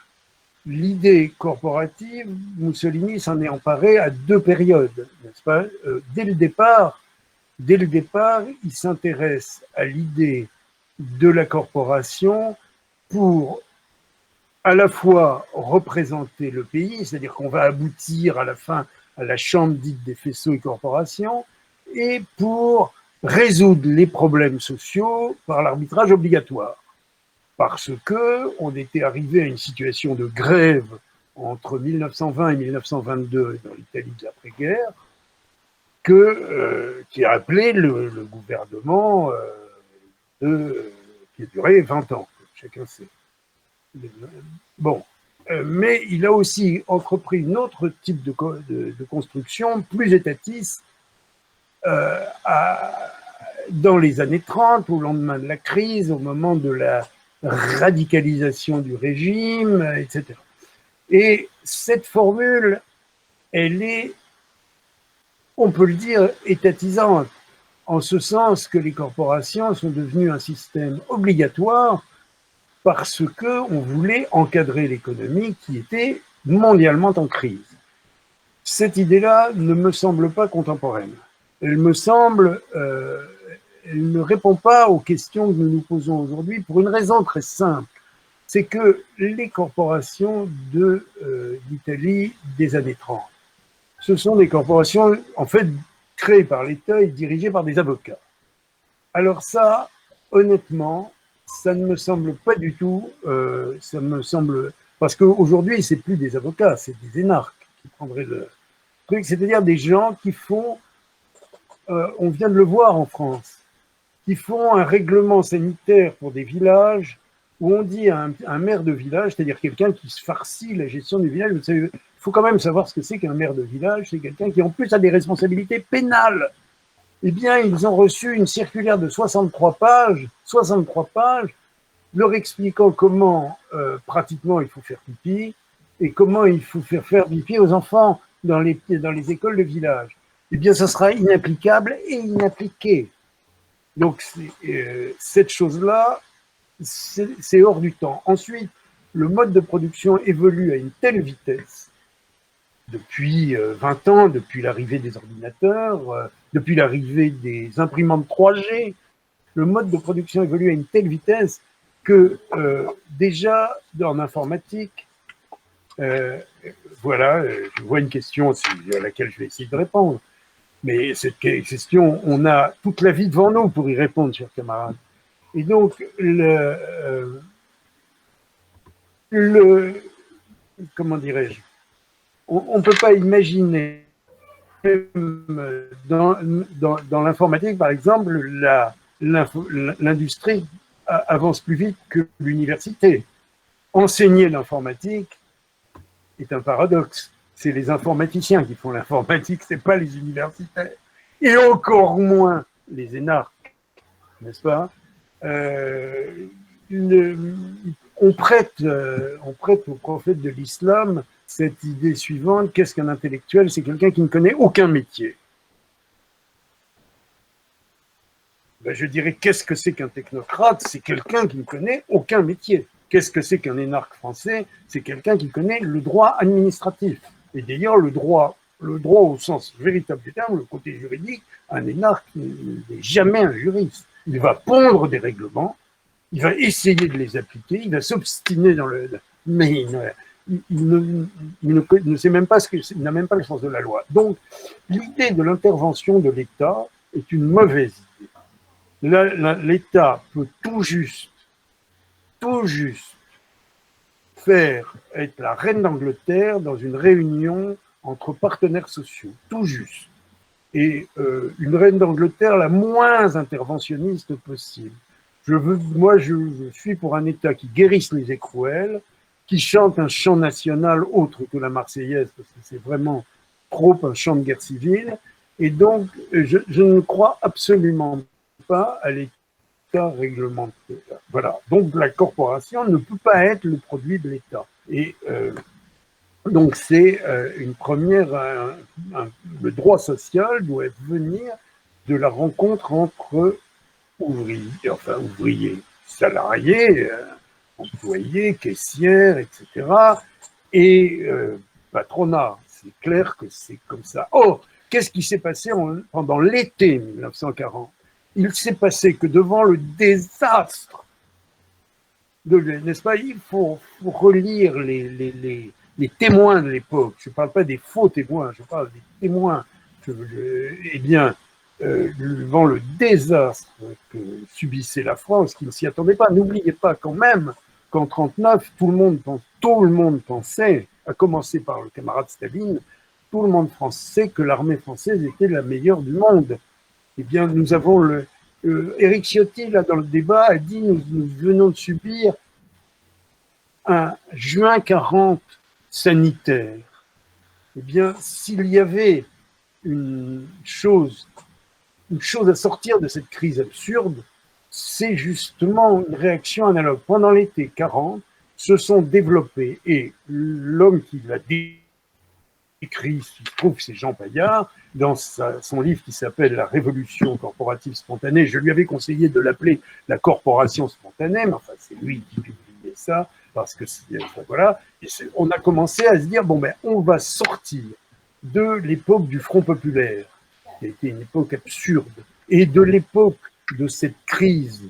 L'idée corporative, Mussolini s'en est emparé à deux périodes, n'est-ce pas? Dès le départ, il s'intéresse à l'idée de la corporation pour à la fois représenter le pays, c'est-à-dire qu'on va aboutir à la fin à la chambre dite des faisceaux et corporations, et pour résoudre les problèmes sociaux par l'arbitrage obligatoire. Parce qu'on était arrivé à une situation de grève entre 1920 et 1922 dans l'Italie de l'après-guerre, qui a appelé le gouvernement qui a duré 20 ans, chacun sait. Bon, mais il a aussi entrepris un autre type de construction, plus étatiste, dans les années 30, au lendemain de la crise, au moment de la radicalisation du régime, etc. Et cette formule, elle est, on peut le dire, étatisante, en ce sens que les corporations sont devenues un système obligatoire parce qu'on voulait encadrer l'économie qui était mondialement en crise. Cette idée-là ne me semble pas contemporaine. Elle me semble, elle ne répond pas aux questions que nous nous posons aujourd'hui pour une raison très simple. C'est que les corporations d'Italie des années 30, ce sont des corporations en fait créées par l'État et dirigées par des avocats. Alors ça, honnêtement, ça ne me semble pas du tout, ça me semble, parce qu'aujourd'hui, c'est plus des avocats, c'est des énarques qui prendraient le truc, c'est-à-dire des gens qui font, on vient de le voir en France, qui font un règlement sanitaire pour des villages où on dit à un maire de village, c'est-à-dire quelqu'un qui se farcit la gestion du village, vous savez, il faut quand même savoir ce que c'est qu'un maire de village, c'est quelqu'un qui en plus a des responsabilités pénales. Eh bien, ils ont reçu une circulaire de 63 pages, leur expliquant comment pratiquement il faut faire pipi et comment il faut faire pipi aux enfants dans les écoles de village. Eh bien, ça sera inapplicable et inappliqué. Donc, cette chose-là, c'est hors du temps. Ensuite, le mode de production évolue à une telle vitesse depuis 20 ans, depuis l'arrivée des ordinateurs, depuis l'arrivée des imprimantes 3G, le mode de production évolue à une telle vitesse que déjà en informatique, voilà, je vois une question à laquelle je vais essayer de répondre, mais cette question, on a toute la vie devant nous pour y répondre, chers camarades. Et donc, comment dirais-je, on ne peut pas imaginer dans l'informatique, par exemple, l'industrie avance plus vite que l'université. Enseigner l'informatique est un paradoxe. C'est les informaticiens qui font l'informatique, ce n'est pas les universitaires. Et encore moins les énarques, n'est-ce pas? On on prête au prophète de l'islam cette idée suivante: qu'est-ce qu'un intellectuel? C'est quelqu'un qui ne connaît aucun métier. Ben, je dirais, qu'est-ce que c'est qu'un technocrate? C'est quelqu'un qui ne connaît aucun métier. Qu'est-ce que c'est qu'un énarque français? C'est quelqu'un qui connaît le droit administratif. Et d'ailleurs, le droit au sens véritable du terme, le côté juridique, un énarque n'est jamais un juriste. Il va pondre des règlements, il va essayer de les appliquer, il va s'obstiner dans le... Mais il ne sait même pas il n'a même pas le sens de la loi. Donc, l'idée de l'intervention de l'État est une mauvaise idée. L'État peut tout juste faire être la reine d'Angleterre dans une réunion entre partenaires sociaux, tout juste. Et une reine d'Angleterre la moins interventionniste possible. Je suis pour un État qui guérisse les écrouelles, qui chante un chant national autre que la Marseillaise, parce que c'est vraiment trop un chant de guerre civile. Et donc, je ne crois absolument pas à l'État réglementaire. Voilà. Donc, la corporation ne peut pas être le produit de l'État. Et donc, c'est une première... le droit social doit venir de la rencontre entre ouvriers, salariés, employés, caissières, etc. Et patronat. C'est clair que c'est comme ça. Or, qu'est-ce qui s'est passé pendant l'été 1940? Il s'est passé que devant le désastre, n'est-ce pas, il faut relire les témoins de l'époque. Je ne parle pas des faux témoins, je parle des témoins. Eh bien, devant le désastre que subissait la France, qui ne s'y attendait pas. N'oubliez pas quand même qu'en 1939, tout le monde pensait, à commencer par le camarade Staline, tout le monde pensait que l'armée française était la meilleure du monde. Eh bien, nous avons Éric Ciotti, là, dans le débat, a dit nous venons de subir un juin 40 sanitaire. Eh bien, s'il y avait une chose à sortir de cette crise absurde, c'est justement une réaction analogue. Pendant l'été 40, se sont développés, et l'homme qui l'a écrit, il se trouve, c'est Jean Paillard, dans son livre qui s'appelle La Révolution corporative spontanée. Je lui avais conseillé de l'appeler la corporation spontanée, mais enfin, c'est lui qui publiait ça, parce que voilà. Et on a commencé à se dire, bon, ben, on va sortir de l'époque du Front populaire, qui a été une époque absurde, et de l'époque de cette crise,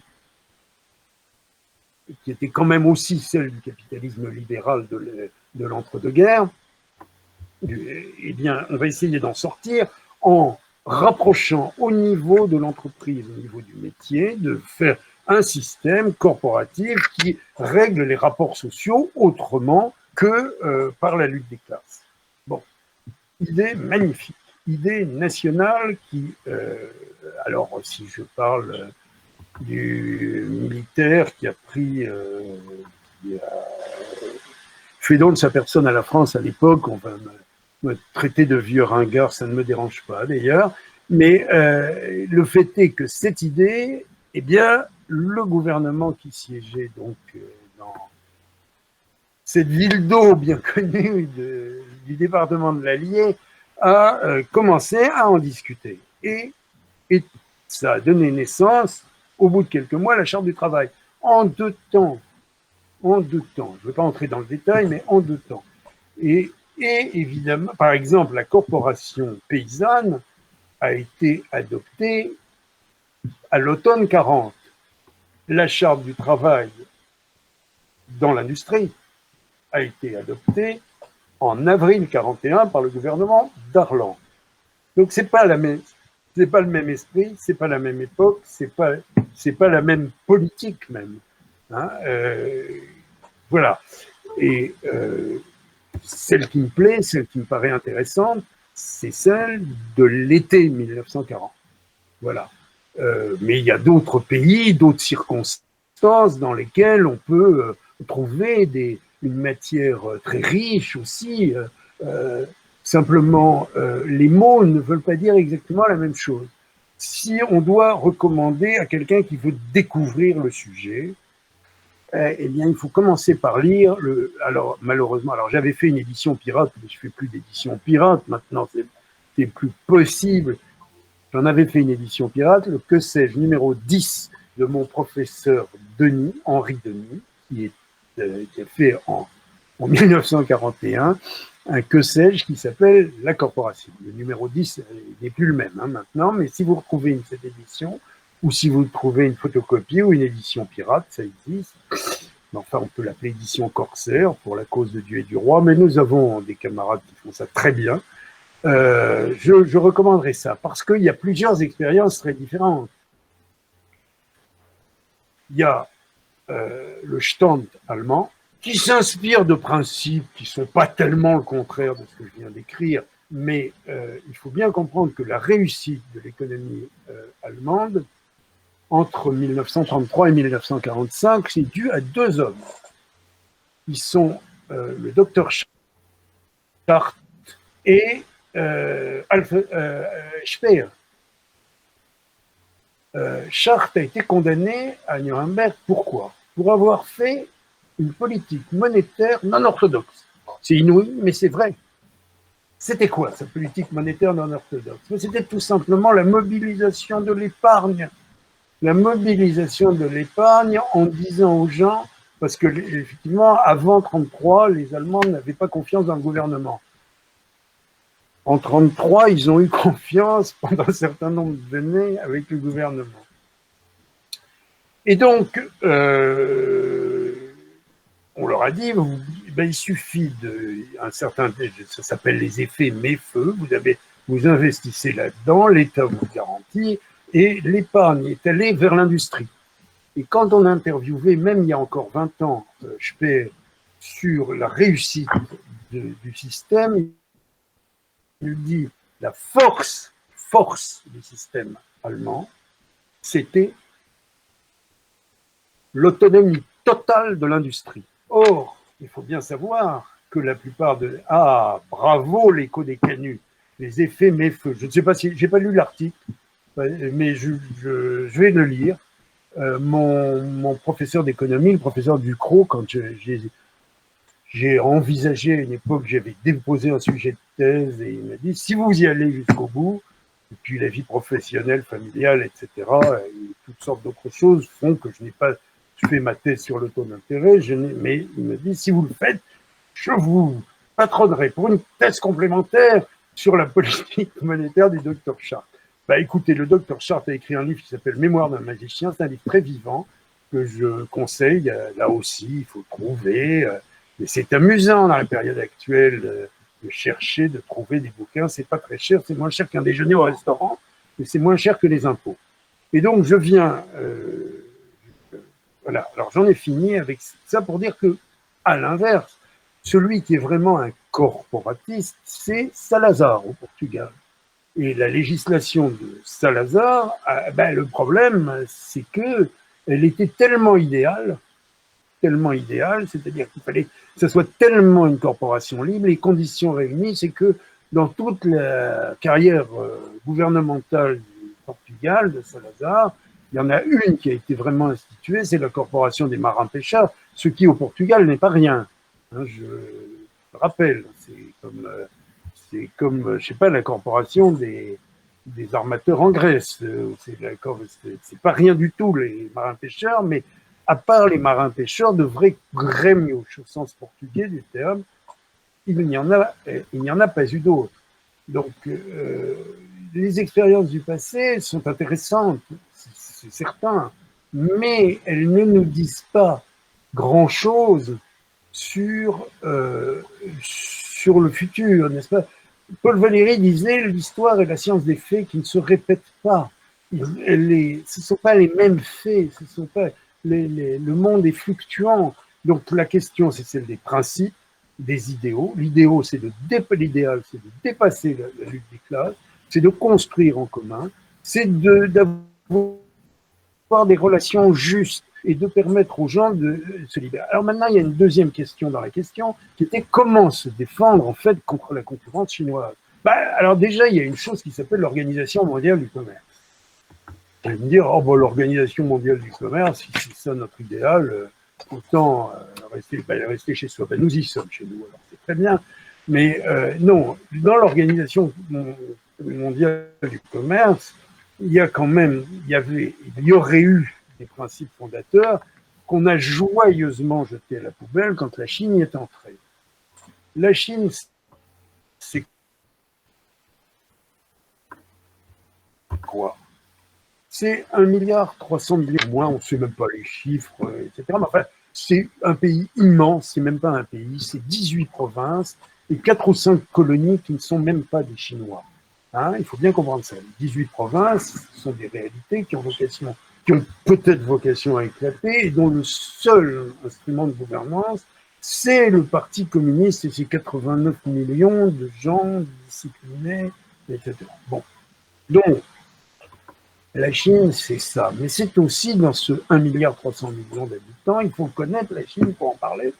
qui était quand même aussi celle du capitalisme libéral de l'entre-deux-guerres. Eh bien, on va essayer d'en sortir en rapprochant au niveau de l'entreprise, au niveau du métier, de faire un système corporatif qui règle les rapports sociaux autrement que par la lutte des classes. Bon, idée magnifique, idée nationale qui, alors si je parle du militaire qui a fait don de sa personne à la France à l'époque, on va me traiter de vieux ringard, ça ne me dérange pas d'ailleurs, mais le fait est que cette idée, eh bien, le gouvernement qui siégeait donc dans cette ville d'eau bien connue du département de l'Allier a commencé à en discuter. Et ça a donné naissance, au bout de quelques mois, à la Charte du travail. En deux temps. Je ne vais pas entrer dans le détail, mais en deux temps. Et évidemment, par exemple, la corporation paysanne a été adoptée à l'automne 40. La Charte du travail dans l'industrie a été adoptée en avril 41 par le gouvernement Darlan. Donc c'est pas le même esprit, c'est pas la même époque, c'est pas la même politique même. Hein, voilà. Et celle qui me plaît, celle qui me paraît intéressante, c'est celle de l'été 1940. Voilà. Mais il y a d'autres pays, d'autres circonstances dans lesquelles on peut trouver une matière très riche aussi. Simplement, les mots ne veulent pas dire exactement la même chose. Si on doit recommander à quelqu'un qui veut découvrir le sujet, eh bien, il faut commencer par lire alors, malheureusement, alors j'avais fait une édition pirate, mais je ne fais plus d'édition pirate maintenant, c'est plus possible. J'en avais fait une édition pirate, le Que sais-je, numéro 10 de mon professeur Denis, Henri Denis, qui a fait en 1941 un Que sais-je qui s'appelle La Corporation. Le numéro 10 n'est plus le même maintenant, mais si vous retrouvez cette édition, ou si vous trouvez une photocopie ou une édition pirate, ça existe. Enfin, on peut l'appeler édition Corsaire pour la cause de Dieu et du roi, mais nous avons des camarades qui font ça très bien. Je recommanderais ça parce qu'il y a plusieurs expériences très différentes. Il y a le Stand allemand qui s'inspire de principes qui ne sont pas tellement le contraire de ce que je viens d'écrire, mais il faut bien comprendre que la réussite de l'économie allemande entre 1933 et 1945, c'est dû à deux hommes. Ils sont le docteur Schacht et Speer. Schacht a été condamné à Nuremberg. Pourquoi? Pour avoir fait une politique monétaire non orthodoxe. C'est inouï, mais c'est vrai. C'était quoi, cette politique monétaire non orthodoxe? C'était tout simplement la mobilisation de l'épargne. La mobilisation de l'épargne en disant aux gens, parce que effectivement, avant 1933, les Allemands n'avaient pas confiance dans le gouvernement. En 1933, ils ont eu confiance pendant un certain nombre d'années avec le gouvernement. Et donc, on leur a dit, il suffit un certain, ça s'appelle les effets méfeux, vous investissez là-dedans, l'État vous garantit, et l'épargne est allée vers l'industrie. Et quand on a interviewé, même il y a encore 20 ans, Speer, sur la réussite du système, il dit la force du système allemand, c'était l'autonomie totale de l'industrie. Or, il faut bien savoir que la plupart de... Ah, bravo l'écho des canuts, les effets méfeux. Je ne sais pas si... J'ai pas lu l'article, mais je vais le lire. Mon professeur d'économie, le professeur Ducrot, quand j'ai envisagé à une époque, j'avais déposé un sujet de thèse et il m'a dit, si vous y allez jusqu'au bout, et puis la vie professionnelle, familiale, etc., et toutes sortes d'autres choses font que je n'ai pas fait ma thèse sur le taux d'intérêt, mais il me dit, si vous le faites, je vous patronnerai pour une thèse complémentaire sur la politique monétaire du docteur Schacht. Écoutez, le docteur Schacht a écrit un livre qui s'appelle Mémoire d'un magicien, c'est un livre très vivant que je conseille, là aussi, il faut trouver... Mais c'est amusant dans la période actuelle de chercher, de trouver des bouquins. C'est pas très cher, c'est moins cher qu'un déjeuner au restaurant, mais c'est moins cher que les impôts. Et donc je viens, voilà. Alors j'en ai fini avec ça pour dire que, à l'inverse, celui qui est vraiment un corporatiste, c'est Salazar au Portugal. Et la législation de Salazar, le problème, c'est que elle était tellement idéale, c'est-à-dire qu'il fallait que ce soit tellement une corporation libre, les conditions réunies, c'est que dans toute la carrière gouvernementale du Portugal, de Salazar, il y en a une qui a été vraiment instituée, c'est la corporation des marins-pêcheurs, ce qui au Portugal n'est pas rien. Je le rappelle, c'est comme, je sais pas, la corporation des armateurs en Grèce. C'est pas rien du tout, les marins-pêcheurs, mais à part les marins-pêcheurs de vrais gremios, au sens portugais du terme, il n'y en a pas eu d'autres. Donc, les expériences du passé sont intéressantes, c'est certain, mais elles ne nous disent pas grand-chose sur le futur, n'est-ce pas? Paul Valéry disait « L'histoire est la science des faits qui ne se répètent pas. » Ce ne sont pas les mêmes faits, ce sont pas... le monde est fluctuant. Donc la question, c'est celle des principes, des idéaux. L'idéal, c'est de dépasser la lutte des classes, c'est de construire en commun, c'est d'avoir des relations justes et de permettre aux gens de se libérer. Alors maintenant, il y a une deuxième question dans la question, qui était comment se défendre en fait contre la concurrence chinoise. Alors déjà, il y a une chose qui s'appelle l'Organisation mondiale du commerce. Vous allez me dire, l'Organisation mondiale du commerce, si c'est ça notre idéal, autant rester chez soi. Ben, nous y sommes chez nous, alors c'est très bien. Mais non, dans l'Organisation mondiale du commerce, il y a quand même, il y aurait eu des principes fondateurs qu'on a joyeusement jetés à la poubelle quand la Chine y est entrée. La Chine, c'est quoi? C'est 1,3 milliard, moins, on ne sait même pas les chiffres, etc. Mais enfin, c'est un pays immense, c'est même pas un pays, c'est 18 provinces et 4 ou 5 colonies qui ne sont même pas des Chinois. Hein, il faut bien comprendre ça. 18 provinces, ce sont des réalités qui ont peut-être vocation à éclater et dont le seul instrument de gouvernance, c'est le Parti communiste et ses 89 millions de gens disciplinés, etc. Bon. Donc, la Chine, c'est ça. Mais c'est aussi dans ce 1,3 milliard d'habitants, il faut connaître la Chine pour en parler.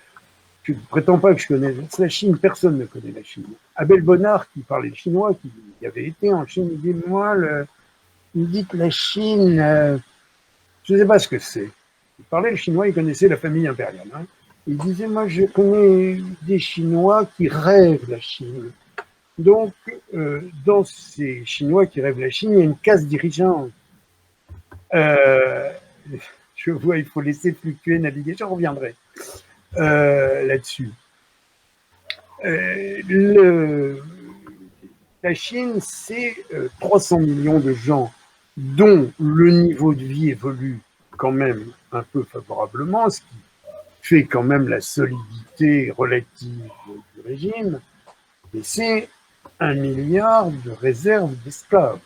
Je ne prétends pas que je connais la Chine, personne ne connaît la Chine. Abel Bonnard, qui parlait le chinois, qui avait été en Chine, il dit, moi, il dit que la Chine, je ne sais pas ce que c'est. Il parlait le chinois, il connaissait la famille impériale. Hein. Il disait, moi, je connais des Chinois qui rêvent la Chine. Donc, dans ces Chinois qui rêvent la Chine, il y a une caste dirigeante. Je vois, il faut laisser fluctuer, naviguer, je reviendrai là-dessus. La Chine, c'est 300 millions de gens dont le niveau de vie évolue quand même un peu favorablement, ce qui fait quand même la solidité relative du régime, et c'est 1 milliard de réserves d'esclaves.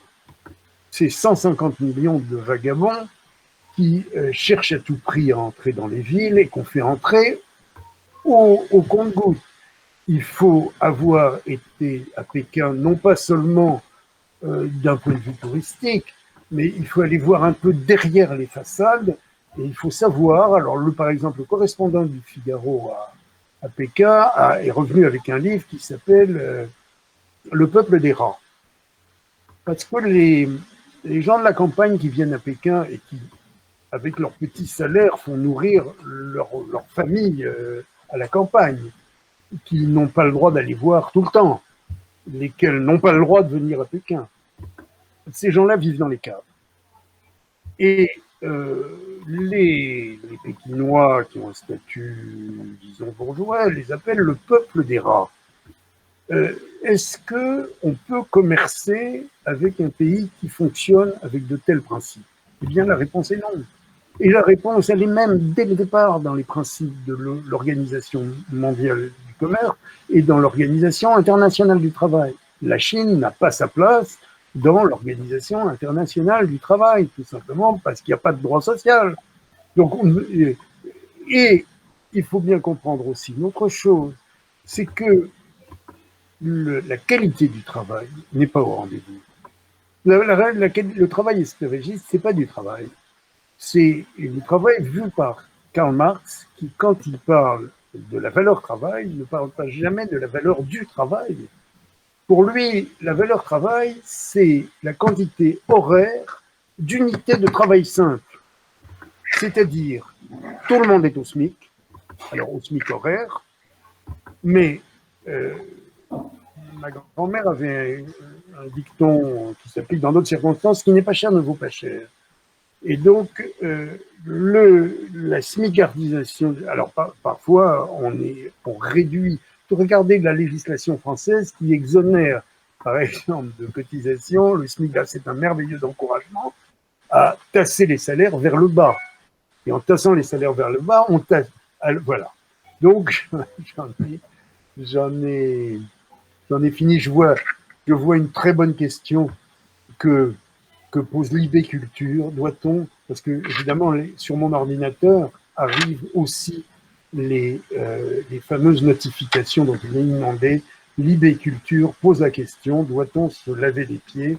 C'est 150 millions de vagabonds qui cherchent à tout prix à entrer dans les villes et qu'on fait entrer au compte-gouttes. Il faut avoir été à Pékin, non pas seulement d'un point de vue touristique, mais il faut aller voir un peu derrière les façades et il faut savoir, alors par exemple, le correspondant du Figaro à Pékin est revenu avec un livre qui s'appelle Le peuple des rats. Parce que les gens de la campagne qui viennent à Pékin et qui, avec leurs petits salaires, font nourrir leur famille à la campagne, qui n'ont pas le droit d'aller voir tout le temps, lesquels n'ont pas le droit de venir à Pékin. Ces gens-là vivent dans les caves. Et les Pékinois qui ont un statut, disons, bourgeois, les appellent le peuple des rats. Est-ce qu'on peut commercer avec un pays qui fonctionne avec de tels principes? Eh bien, la réponse est non. Et la réponse, elle est même dès le départ dans les principes de l'Organisation mondiale du commerce et dans l'Organisation internationale du travail. La Chine n'a pas sa place dans l'Organisation internationale du travail, tout simplement parce qu'il n'y a pas de droit social. Donc, et il faut bien comprendre aussi une autre chose, c'est que la qualité du travail n'est pas au rendez-vous. Le travail esclavagiste, ce n'est pas du travail. C'est du travail vu par Karl Marx, qui, quand il parle de la valeur travail, ne parle pas jamais de la valeur du travail. Pour lui, la valeur travail, c'est la quantité horaire d'unités de travail simple. C'est-à-dire, tout le monde est au SMIC, alors au SMIC horaire, mais ma grand-mère avait un dicton qui s'applique dans d'autres circonstances, qui n'est pas cher ne vaut pas cher. Et donc, la smicardisation, alors parfois on réduit, regardez la législation française qui exonère, par exemple, de cotisation, le SMIC, c'est un merveilleux encouragement à tasser les salaires vers le bas. Et en tassant les salaires vers le bas, on tasse. Voilà. Donc, j'en ai fini. Je vois une très bonne question que pose l'IB Culture. Doit-on, parce que évidemment sur mon ordinateur arrivent aussi les fameuses notifications dont il est demandé. L'IB Culture pose la question, doit-on se laver les pieds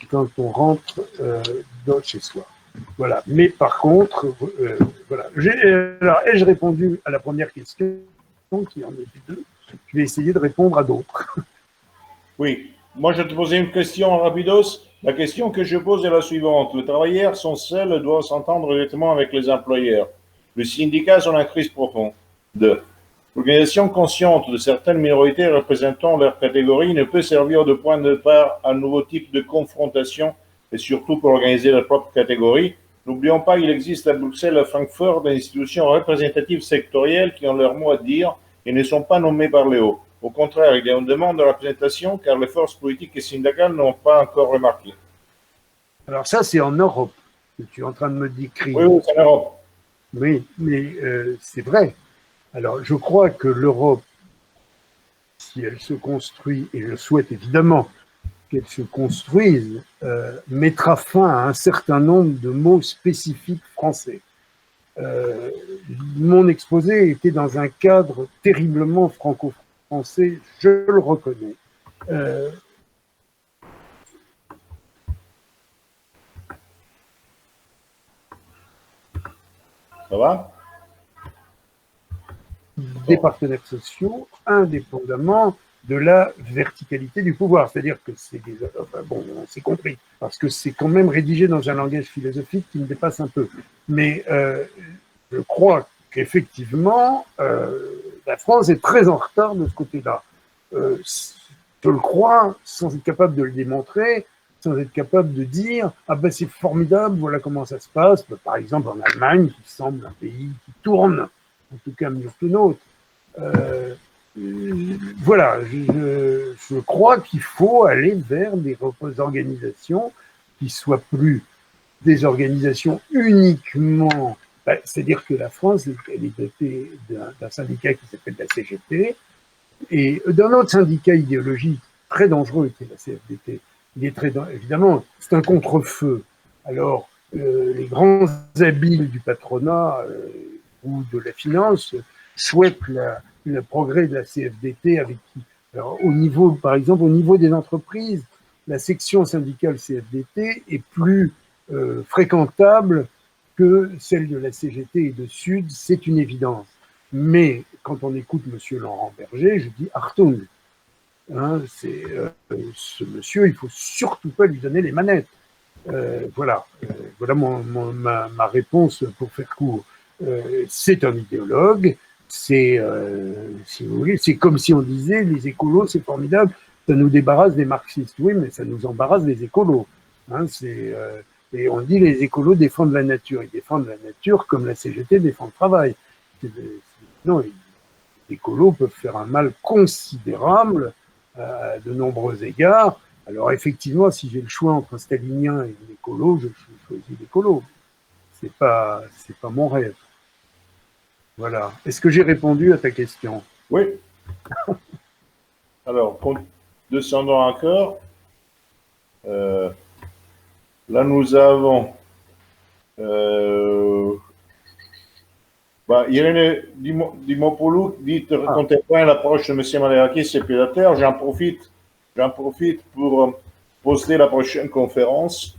quand on rentre chez soi? Voilà. Mais par contre, voilà. Alors, ai-je répondu à la première question, qui en est deux? Je vais essayer de répondre à d'autres. Oui. Moi, je te posais une question rapidos. La question que je pose est la suivante. Les travailleurs sont seuls, doivent s'entendre directement avec les employeurs. Les syndicats sont en crise profonde. 2. L'organisation consciente de certaines minorités représentant leur catégorie ne peut servir de point de départ à un nouveau type de confrontation et surtout pour organiser leur propre catégorie. N'oublions pas qu'il existe à Bruxelles et à Francfort des institutions représentatives sectorielles qui ont leur mot à dire et ne sont pas nommées par les hauts. Au contraire, il y a une demande de représentation car les forces politiques et syndicales n'ont pas encore remarqué. Alors ça, c'est en Europe que tu es en train de me décrire. Oui, c'est en Europe. Oui, mais c'est vrai. Alors, je crois que l'Europe, si elle se construit, et je souhaite évidemment qu'elle se construise, mettra fin à un certain nombre de mots spécifiques français. Mon exposé était dans un cadre terriblement franco-français, je le reconnais. Ça va? Des partenaires sociaux, indépendamment de la verticalité du pouvoir. C'est-à-dire que c'est des... Enfin, bon, on s'est compris, parce que c'est quand même rédigé dans un langage philosophique qui me dépasse un peu. Mais je crois qu'effectivement, la France est très en retard de ce côté-là. Je le crois, sans être capable de le démontrer, sans être capable de dire « Ah ben c'est formidable, voilà comment ça se passe ». Par exemple, en Allemagne, qui semble un pays qui tourne, en tout cas mieux que le nôtre. Voilà, je crois qu'il faut aller vers des organisations qui soient plus des organisations uniquement... c'est-à-dire que la France, elle est dotée d'un syndicat qui s'appelle la CGT et d'un autre syndicat idéologique très dangereux qui est la CFDT. Il est très, évidemment, c'est un contre-feu. Alors, les grands habiles du patronat ou de la finance souhaitent le progrès de la CFDT avec qui, alors, au niveau, par exemple, au niveau des entreprises, la section syndicale CFDT est plus fréquentable que celle de la CGT et de Sud, c'est une évidence. Mais quand on écoute M. Laurent Berger, je dis Achtung. Hein, ce monsieur, il ne faut surtout pas lui donner les manettes. Voilà ma réponse pour faire court. C'est un idéologue, si vous voulez, c'est comme si on disait les écolos, c'est formidable, ça nous débarrasse des marxistes. Oui, mais ça nous embarrasse des écolos. Hein, et on dit les écolos défendent la nature. Ils défendent la nature comme la CGT défend le travail. Non, les écolos peuvent faire un mal considérable à de nombreux égards. Alors effectivement, si j'ai le choix entre un stalinien et un écolo, je choisis l'écolo. C'est pas mon rêve. Voilà. Est-ce que j'ai répondu à ta question? Oui. Alors, descendons encore. Là, nous avons Irène Dimopoulou dit contemporain l'approche de M. Malerakis et Pilater. J'en profite pour poster la prochaine conférence,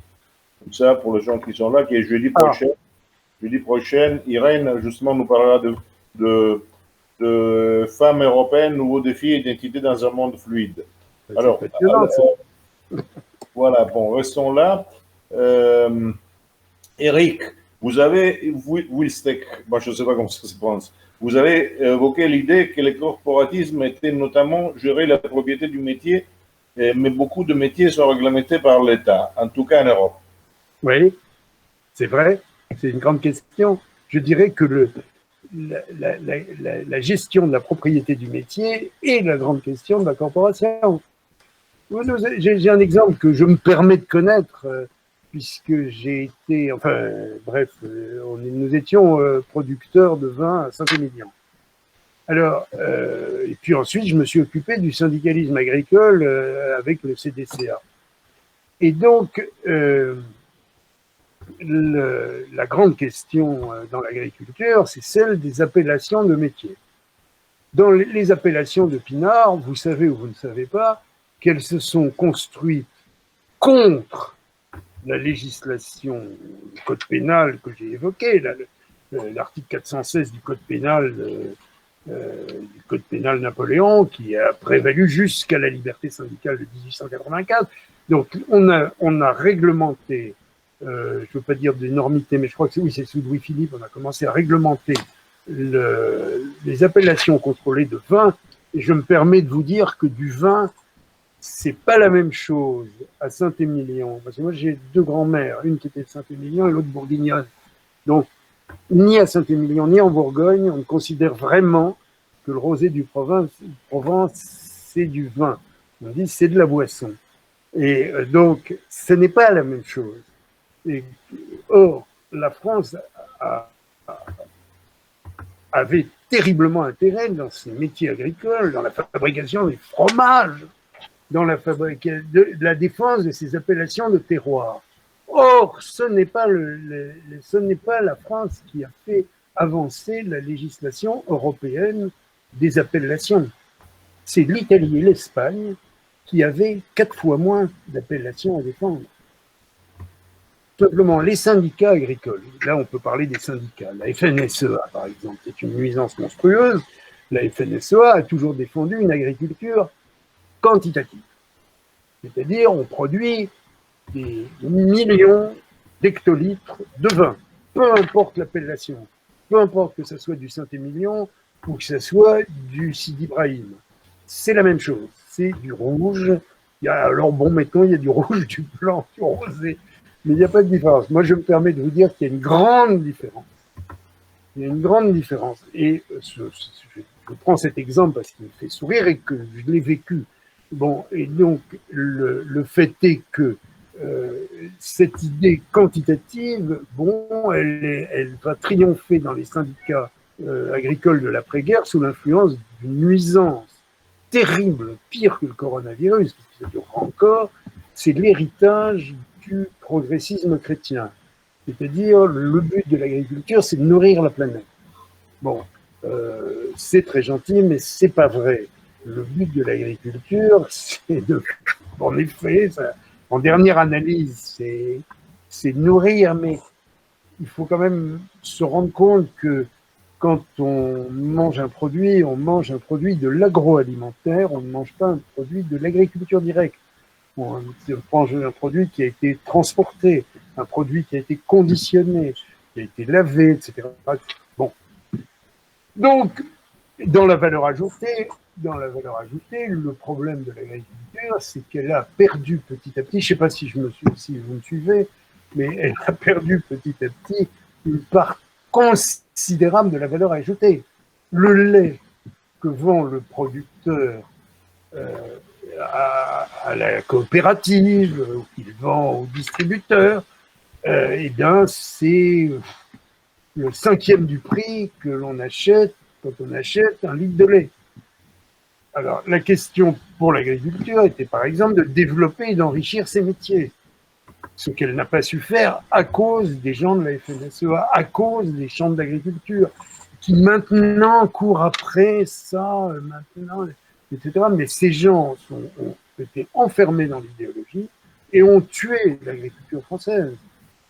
comme ça pour les gens qui sont là, qui est jeudi prochain. Jeudi prochain, Irène justement nous parlera de femmes européennes, nouveaux défis et identité dans un monde fluide. Alors, voilà, bon, restons là. Eric, vous avez, Wilstek, moi je ne sais pas comment ça se prononce, vous avez évoqué l'idée que le corporatisme était notamment gérer la propriété du métier, mais beaucoup de métiers sont réglementés par l'État, en tout cas en Europe. Oui, c'est vrai, c'est une grande question. Je dirais que la gestion de la propriété du métier est la grande question de la corporation. J'ai un exemple que je me permets de connaître, puisque j'ai été, enfin, bref, nous étions producteurs de vin à Saint-Émilion. Alors, et puis ensuite, je me suis occupé du syndicalisme agricole avec le CDCA. Et donc, la grande question dans l'agriculture, c'est celle des appellations de métiers. Dans les appellations de Pinard, vous savez ou vous ne savez pas qu'elles se sont construites contre la législation du code pénal que j'ai évoqué, l'article 416 du code pénal Napoléon, qui a prévalu jusqu'à la liberté syndicale de 1884. Donc, on a réglementé je ne veux pas dire d'énormité, mais je crois que oui, c'est sous Louis-Philippe, on a commencé à réglementer les appellations contrôlées de vin, et je me permets de vous dire que du vin, c'est pas la même chose à Saint-Émilion, parce que moi j'ai deux grands-mères, une qui était de Saint-Émilion et l'autre bourguignonne. Donc, ni à Saint-Émilion, ni en Bourgogne, on considère vraiment que le rosé du Provence, c'est du vin. On dit c'est de la boisson. Et donc, ce n'est pas la même chose. Et, or, la France avait terriblement intérêt dans ses métiers agricoles, dans la fabrication des fromages, dans la défense de ces appellations de terroir. Or, ce n'est pas la France qui a fait avancer la législation européenne des appellations. C'est l'Italie et l'Espagne qui avaient 4 fois moins d'appellations à défendre. Simplement, les syndicats agricoles, là on peut parler des syndicats, la FNSEA par exemple, c'est une nuisance monstrueuse, la FNSEA a toujours défendu une agriculture quantitative. C'est-à-dire, on produit des millions d'hectolitres de vin, peu importe l'appellation, peu importe que ce soit du Saint-Émilion ou que ce soit du Sidi Ibrahim. C'est la même chose, c'est du rouge. Alors bon, mettons, il y a du rouge, du blanc, du rosé, mais il n'y a pas de différence. Moi, je me permets de vous dire qu'il y a une grande différence. Il y a une grande différence. Et je prends cet exemple parce qu'il me fait sourire et que je l'ai vécu. Bon, et donc, le fait est que cette idée quantitative, bon, elle va triompher dans les syndicats agricoles de l'après-guerre sous l'influence d'une nuisance terrible, pire que le coronavirus, parce que ça dure encore, c'est l'héritage du progressisme chrétien. C'est-à-dire, le but de l'agriculture, c'est de nourrir la planète. Bon, c'est très gentil, mais c'est pas vrai. Le but de l'agriculture, c'est de... En effet, ça, en dernière analyse, c'est nourrir, mais il faut quand même se rendre compte que quand on mange un produit de l'agroalimentaire, on ne mange pas un produit de l'agriculture directe. On mange un produit qui a été transporté, un produit qui a été conditionné, qui a été lavé, etc. Bon. Donc, dans la valeur ajoutée, le problème de l'agriculture, c'est qu'elle a perdu petit à petit, je ne sais pas si vous me suivez, mais elle a perdu petit à petit une part considérable de la valeur ajoutée. Le lait que vend le producteur à la coopérative, ou qu'il vend au distributeur, eh bien, c'est le 5e du prix que l'on achète quand on achète un litre de lait. Alors, la question pour l'agriculture était, par exemple, de développer et d'enrichir ses métiers, ce qu'elle n'a pas su faire à cause des gens de la FNSEA, à cause des chambres d'agriculture, qui maintenant courent après ça, maintenant, etc. Mais ces gens ont été enfermés dans l'idéologie et ont tué l'agriculture française.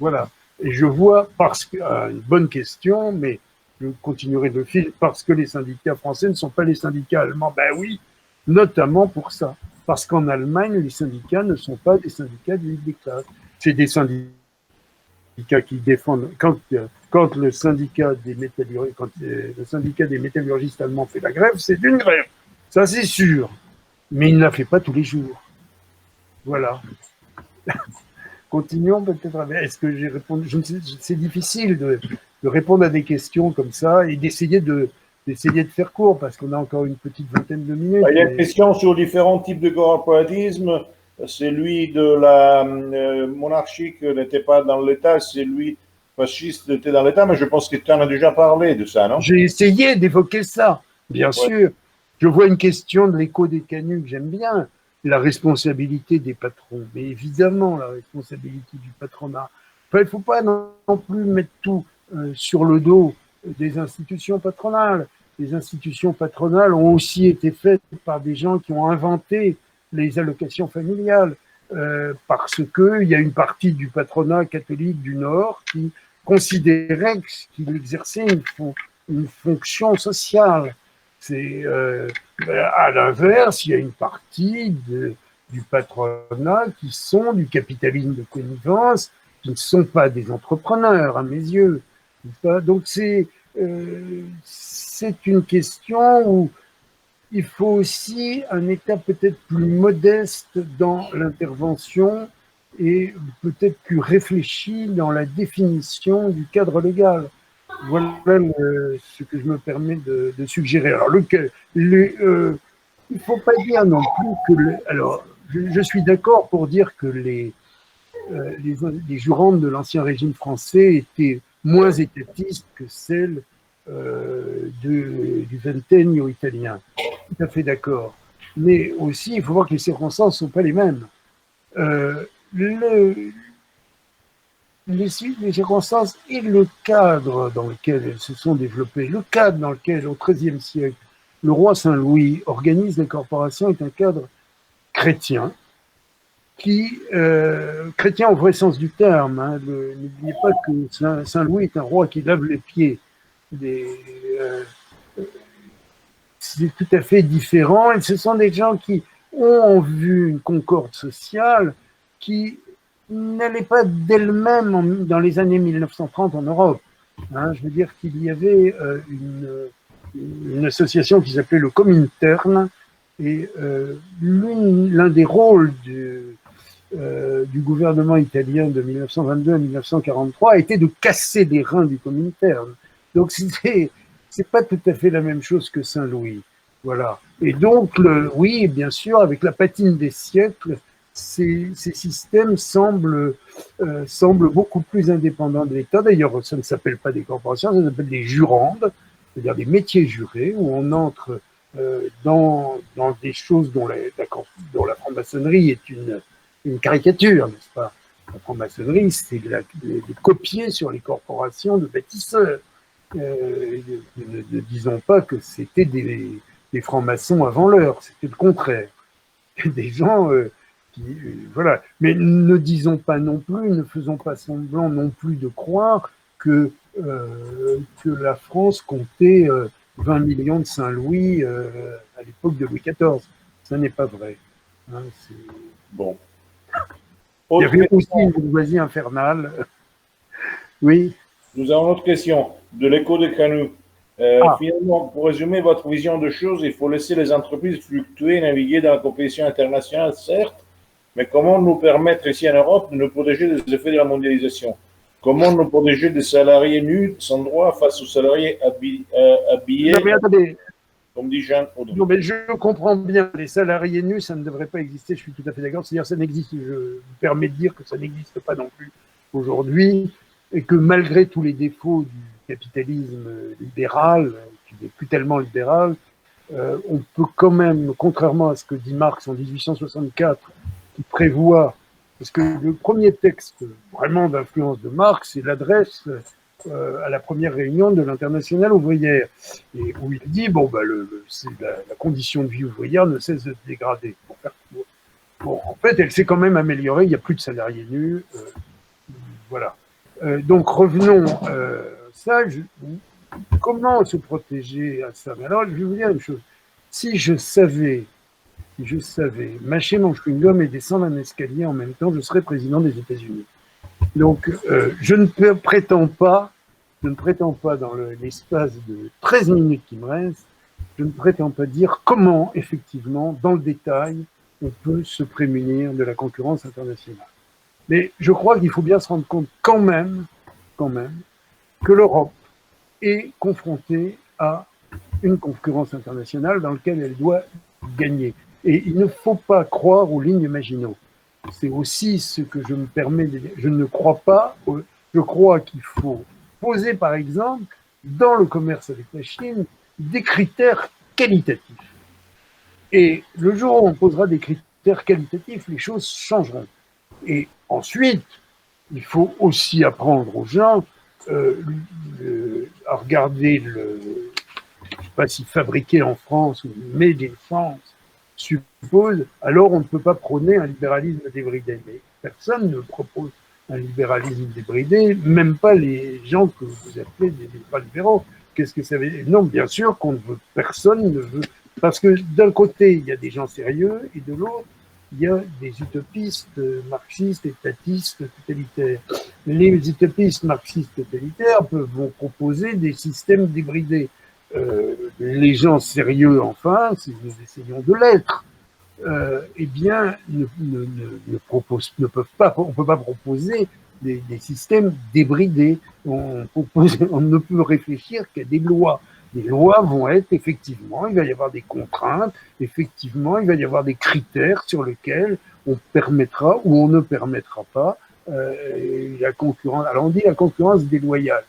Voilà. Et je vois, parce que, une bonne question, mais je continuerai de fil, parce que les syndicats français ne sont pas les syndicats allemands. Ben oui, notamment pour ça. Parce qu'en Allemagne, les syndicats ne sont pas des syndicats de lutte des classes. C'est des syndicats qui défendent. Quand le syndicat des métallurgistes allemands fait la grève, c'est une grève. Ça, c'est sûr. Mais il ne la fait pas tous les jours. Voilà. Continuons peut-être. Est-ce que j'ai répondu? C'est difficile de répondre à des questions comme ça et d'essayer de faire court parce qu'on a encore une petite vingtaine de minutes. Il y a une question sur différents types de corporatisme. Celui de la monarchique n'était pas dans l'État, celui fasciste était dans l'État, mais je pense que tu en as déjà parlé de ça, non? J'ai essayé d'évoquer ça, bien sûr. Je vois une question de l'écho des canuts que j'aime bien, la responsabilité des patrons. Mais évidemment, la responsabilité du patronat. Enfin, il ne faut pas non plus mettre tout sur le dos des institutions patronales. Les institutions patronales ont aussi été faites par des gens qui ont inventé les allocations familiales, parce qu'il y a une partie du patronat catholique du Nord qui considérait qu'il exerçait une fonction sociale. C'est à l'inverse, il y a une partie du patronat qui sont du capitalisme de connivence qui ne sont pas des entrepreneurs, à mes yeux. Donc c'est une question où il faut aussi un État peut-être plus modeste dans l'intervention et peut-être plus réfléchi dans la définition du cadre légal. Voilà ce que je me permets de suggérer. Alors, il ne faut pas dire non plus que... alors, je suis d'accord pour dire que les jurantes de l'Ancien Régime français étaient moins étatistes que celles du ventennio italien. Tout à fait d'accord. Mais aussi, il faut voir que les circonstances ne sont pas les mêmes. Les circonstances et le cadre dans lequel elles se sont développées, le cadre dans lequel, au XIIIe siècle, le roi Saint-Louis organise les corporations est un cadre chrétien, chrétien au vrai sens du terme. Hein, n'oubliez pas que Saint-Louis est un roi qui lave les pieds. C'est tout à fait différent. Et ce sont des gens qui ont en vue une concorde sociale qui n'allait pas d'elle-même dans les années 1930 en Europe. Hein, je veux dire qu'il y avait une association qui s'appelait le Comintern, et l'un des rôles du gouvernement italien de 1922 à 1943 a été de casser les reins du Comintern. Donc c'est pas tout à fait la même chose que Saint-Louis. Voilà. Et donc, oui, bien sûr, avec la patine des siècles, ces systèmes semblent beaucoup plus indépendants de l'État. D'ailleurs, ça ne s'appelle pas des corporations, ça s'appelle des jurandes, c'est-à-dire des métiers jurés, où on entre dans des choses dont la franc-maçonnerie est une caricature, n'est-ce pas? La franc-maçonnerie, c'est de copier sur les corporations de bâtisseurs. Ne disons pas que c'était des francs-maçons avant l'heure, c'était le contraire. Des gens voilà. Mais ne disons pas non plus, ne faisons pas semblant non plus de croire que la France comptait 20 millions de Saint-Louis à l'époque de Louis XIV. Ça n'est pas vrai. Hein, bon. Il y avait aussi une bourgeoisie infernale. Oui. Nous avons une autre question de l'écho de Canut. Finalement, pour résumer votre vision de choses, il faut laisser les entreprises fluctuer, naviguer dans la compétition internationale, certes, mais comment nous permettre ici en Europe de nous protéger des effets de la mondialisation? Comment nous protéger des salariés nus, sans droit, face aux salariés habillés, non, mais attendez. Comme dit Jean Audry? Non, mais je comprends bien, les salariés nus, ça ne devrait pas exister, je suis tout à fait d'accord. C'est-à-dire, ça n'existe, je me permets de dire que ça n'existe pas non plus aujourd'hui, et que malgré tous les défauts du capitalisme libéral, qui n'est plus tellement libéral, on peut quand même, contrairement à ce que dit Marx en 1864, qui prévoit, parce que le premier texte vraiment d'influence de Marx, c'est l'adresse à la première réunion de l'Internationale ouvrière, et où il dit, bon, bah, la condition de vie ouvrière ne cesse de se dégrader. Bon, en fait, elle s'est quand même améliorée, il n'y a plus de salariés nus, voilà. Donc revenons à ça. Comment se protéger à ça? Mais alors, je vais vous dire une chose. Si je savais mâcher mon chewing-gum et descendre un escalier en même temps, je serais président des États-Unis. Donc, je ne prétends pas dans l'espace de 13 minutes qui me reste, je ne prétends pas dire comment, effectivement, dans le détail, on peut se prémunir de la concurrence internationale. Mais je crois qu'il faut bien se rendre compte quand même, que l'Europe est confrontée à une concurrence internationale dans laquelle elle doit gagner. Et il ne faut pas croire aux lignes Maginot. C'est aussi ce que je me permets de dire. Je ne crois pas, je crois qu'il faut poser, par exemple, dans le commerce avec la Chine, des critères qualitatifs. Et le jour où on posera des critères qualitatifs, les choses changeront. Et ensuite, il faut aussi apprendre aux gens à regarder je ne sais pas si fabriqué en France ou made in France suppose, alors on ne peut pas prôner un libéralisme débridé. Mais personne ne propose un libéralisme débridé, même pas les gens que vous appelez des libéraux. Qu'est-ce que ça veut dire? Non, bien sûr qu'on ne veut, personne ne veut, parce que d'un côté, il y a des gens sérieux, et de l'autre, il y a des utopistes marxistes, étatistes, totalitaires. Les utopistes marxistes totalitaires vont proposer des systèmes débridés. Les gens sérieux, enfin, si nous essayons de l'être, eh bien, ne peuvent pas, on ne peut pas proposer des systèmes débridés. On ne peut réfléchir qu'à des lois. Les lois vont être effectivement, il va y avoir des contraintes, effectivement, il va y avoir des critères sur lesquels on permettra ou on ne permettra pas la concurrence. Alors on dit la concurrence déloyale.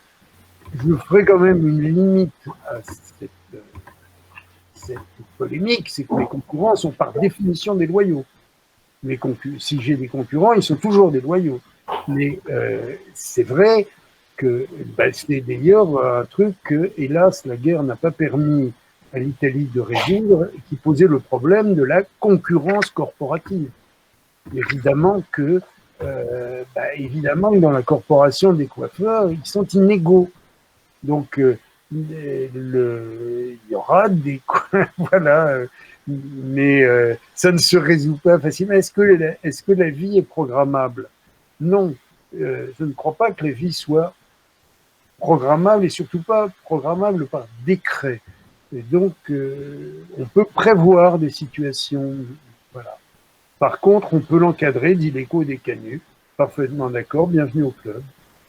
Je ferai quand même une limite à cette polémique, c'est que les concurrents sont par définition déloyaux. Si j'ai des concurrents, ils sont toujours déloyaux. Mais c'est vrai que c'est d'ailleurs un truc que, hélas, la guerre n'a pas permis à l'Italie de résoudre, qui posait le problème de la concurrence corporative. Évidemment que dans la corporation des coiffeurs, ils sont inégaux. Donc, il y aura des voilà, mais ça ne se résout pas facilement. Est-ce que la vie est programmable? Non, je ne crois pas que la vie soit programmable et surtout pas programmable par décret. Et donc, on peut prévoir des situations. Voilà. Par contre, on peut l'encadrer, dit l'écho des canuts. Parfaitement d'accord, bienvenue au club.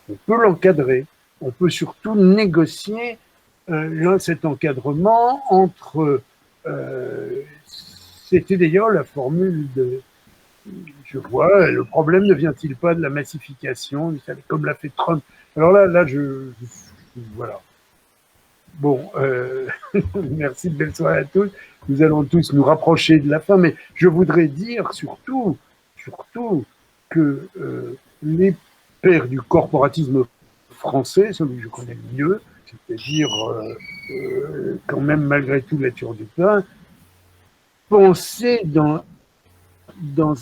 On peut l'encadrer. On peut surtout négocier cet encadrement entre. C'était d'ailleurs la formule de. Je vois, le problème ne vient-il pas de la massification, comme l'a fait Trump. Alors là, voilà. Bon, merci, belle soirée à tous. Nous allons tous nous rapprocher de la fin, mais je voudrais dire surtout que les pères du corporatisme français, celui que je connais le mieux, c'est-à-dire quand même malgré tout la Turlupin, pensaient dans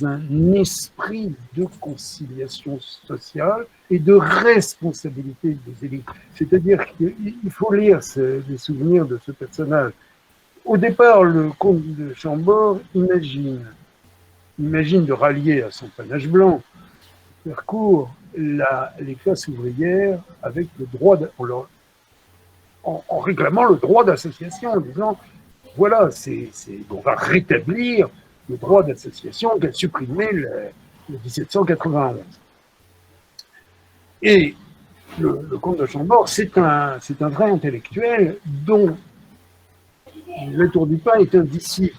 un esprit de conciliation sociale et de responsabilité des élites. C'est-à-dire qu'il faut lire les souvenirs de ce personnage. Au départ, le comte de Chambord imagine de rallier à son panache blanc, faire court, les classes ouvrières avec le droit en réclamant le droit d'association, en disant voilà, on va rétablir le droit d'association qu'a supprimé le 1791. Et le comte de Chambord, c'est un vrai intellectuel dont Latour-du-Pin est un disciple.